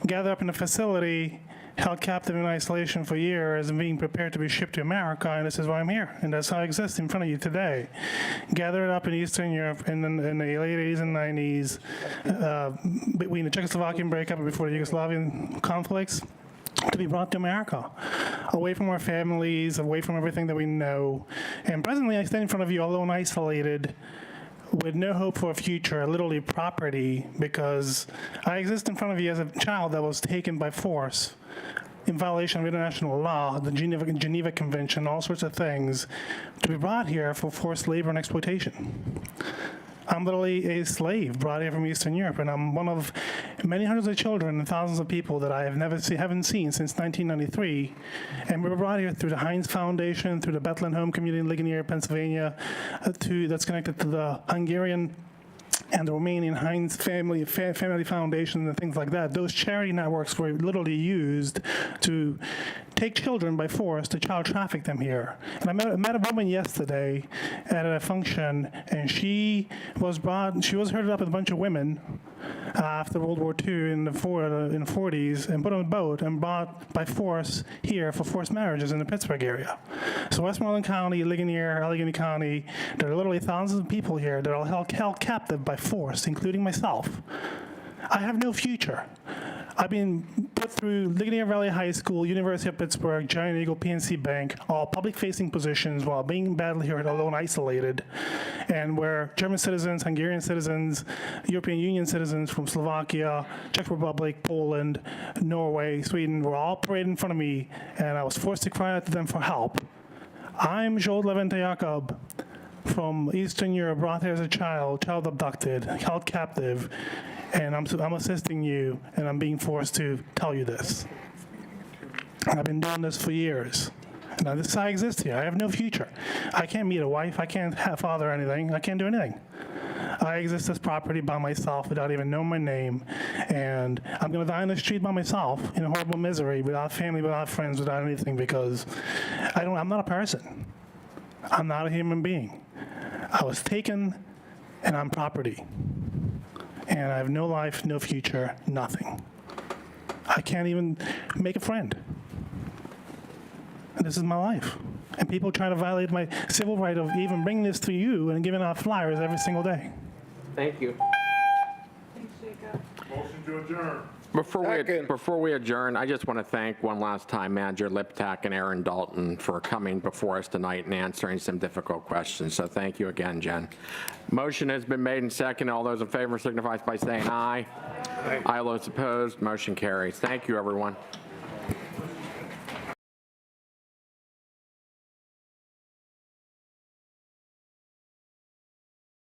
gathered up in a facility, held captive in isolation for years and being prepared to be shipped to America, and this is why I'm here. And that's how I exist in front of you today. Gathered up in Eastern Europe in the late 80s and 90s, between the Czechoslovakian breakup and before the Yugoslavian conflicts, to be brought to America, away from our families, away from everything that we know. And presently I stand in front of you alone, isolated, with no hope for a future, literally property, because I exist in front of you as a child that was taken by force in violation of international law, the Geneva Convention, all sorts of things, to be brought here for forced labor and exploitation. I'm literally a slave brought here from Eastern Europe, and I'm one of many hundreds of children and thousands of people that I haven't seen since 1993. And we were brought here through the Heinz Foundation, through the Bethlehem Home Community in Allegheny, Pennsylvania, that's connected to the Hungarian and the Romanian Heinz family foundations and things like that. Those charity networks were literally used to take children by force to child traffic them here. And I met a woman yesterday at a function, and she was herded up with a bunch of women after World War II in the 40s and put on a boat and brought by force here for forced marriages in the Pittsburgh area. So Westmoreland County, Allegheny County, there are literally thousands of people here that are held captive by force, including myself. I have no future. I've been put through Ligonier Valley High School, University of Pittsburgh, Giant Eagle, PNC Bank, all public-facing positions while being badly here alone, isolated, and where German citizens, Hungarian citizens, European Union citizens from Slovakia, Czech Republic, Poland, Norway, Sweden were all paraded in front of me, and I was forced to cry out to them for help. I'm Zsolt Levente Jakob from Eastern Europe, brought here as a child abducted, held captive, and I'm assisting you, and I'm being forced to tell you this. I've been doing this for years. Now, this is how I exist here. I have no future. I can't meet a wife. I can't have father anything. I can't do anything. I exist as property by myself without even knowing my name, and I'm going to die on the street by myself in horrible misery, without family, without friends, without anything, because I'm not a person. I'm not a human being. I was taken, and I'm property. And I have no life, no future, nothing. I can't even make a friend. And this is my life. And people try to violate my civil right of even bringing this to you and giving out flyers every single day. Thank you. Thanks, Jacob. Motion to adjourn. Before we adjourn, I just want to thank one last time Manager Liptak and Aaron Dalton for coming before us tonight and answering some difficult questions. So thank you again, Jen. Motion has been made and seconded. All those in favor signify by saying aye. Aye. All those opposed, motion carries. Thank you, everyone.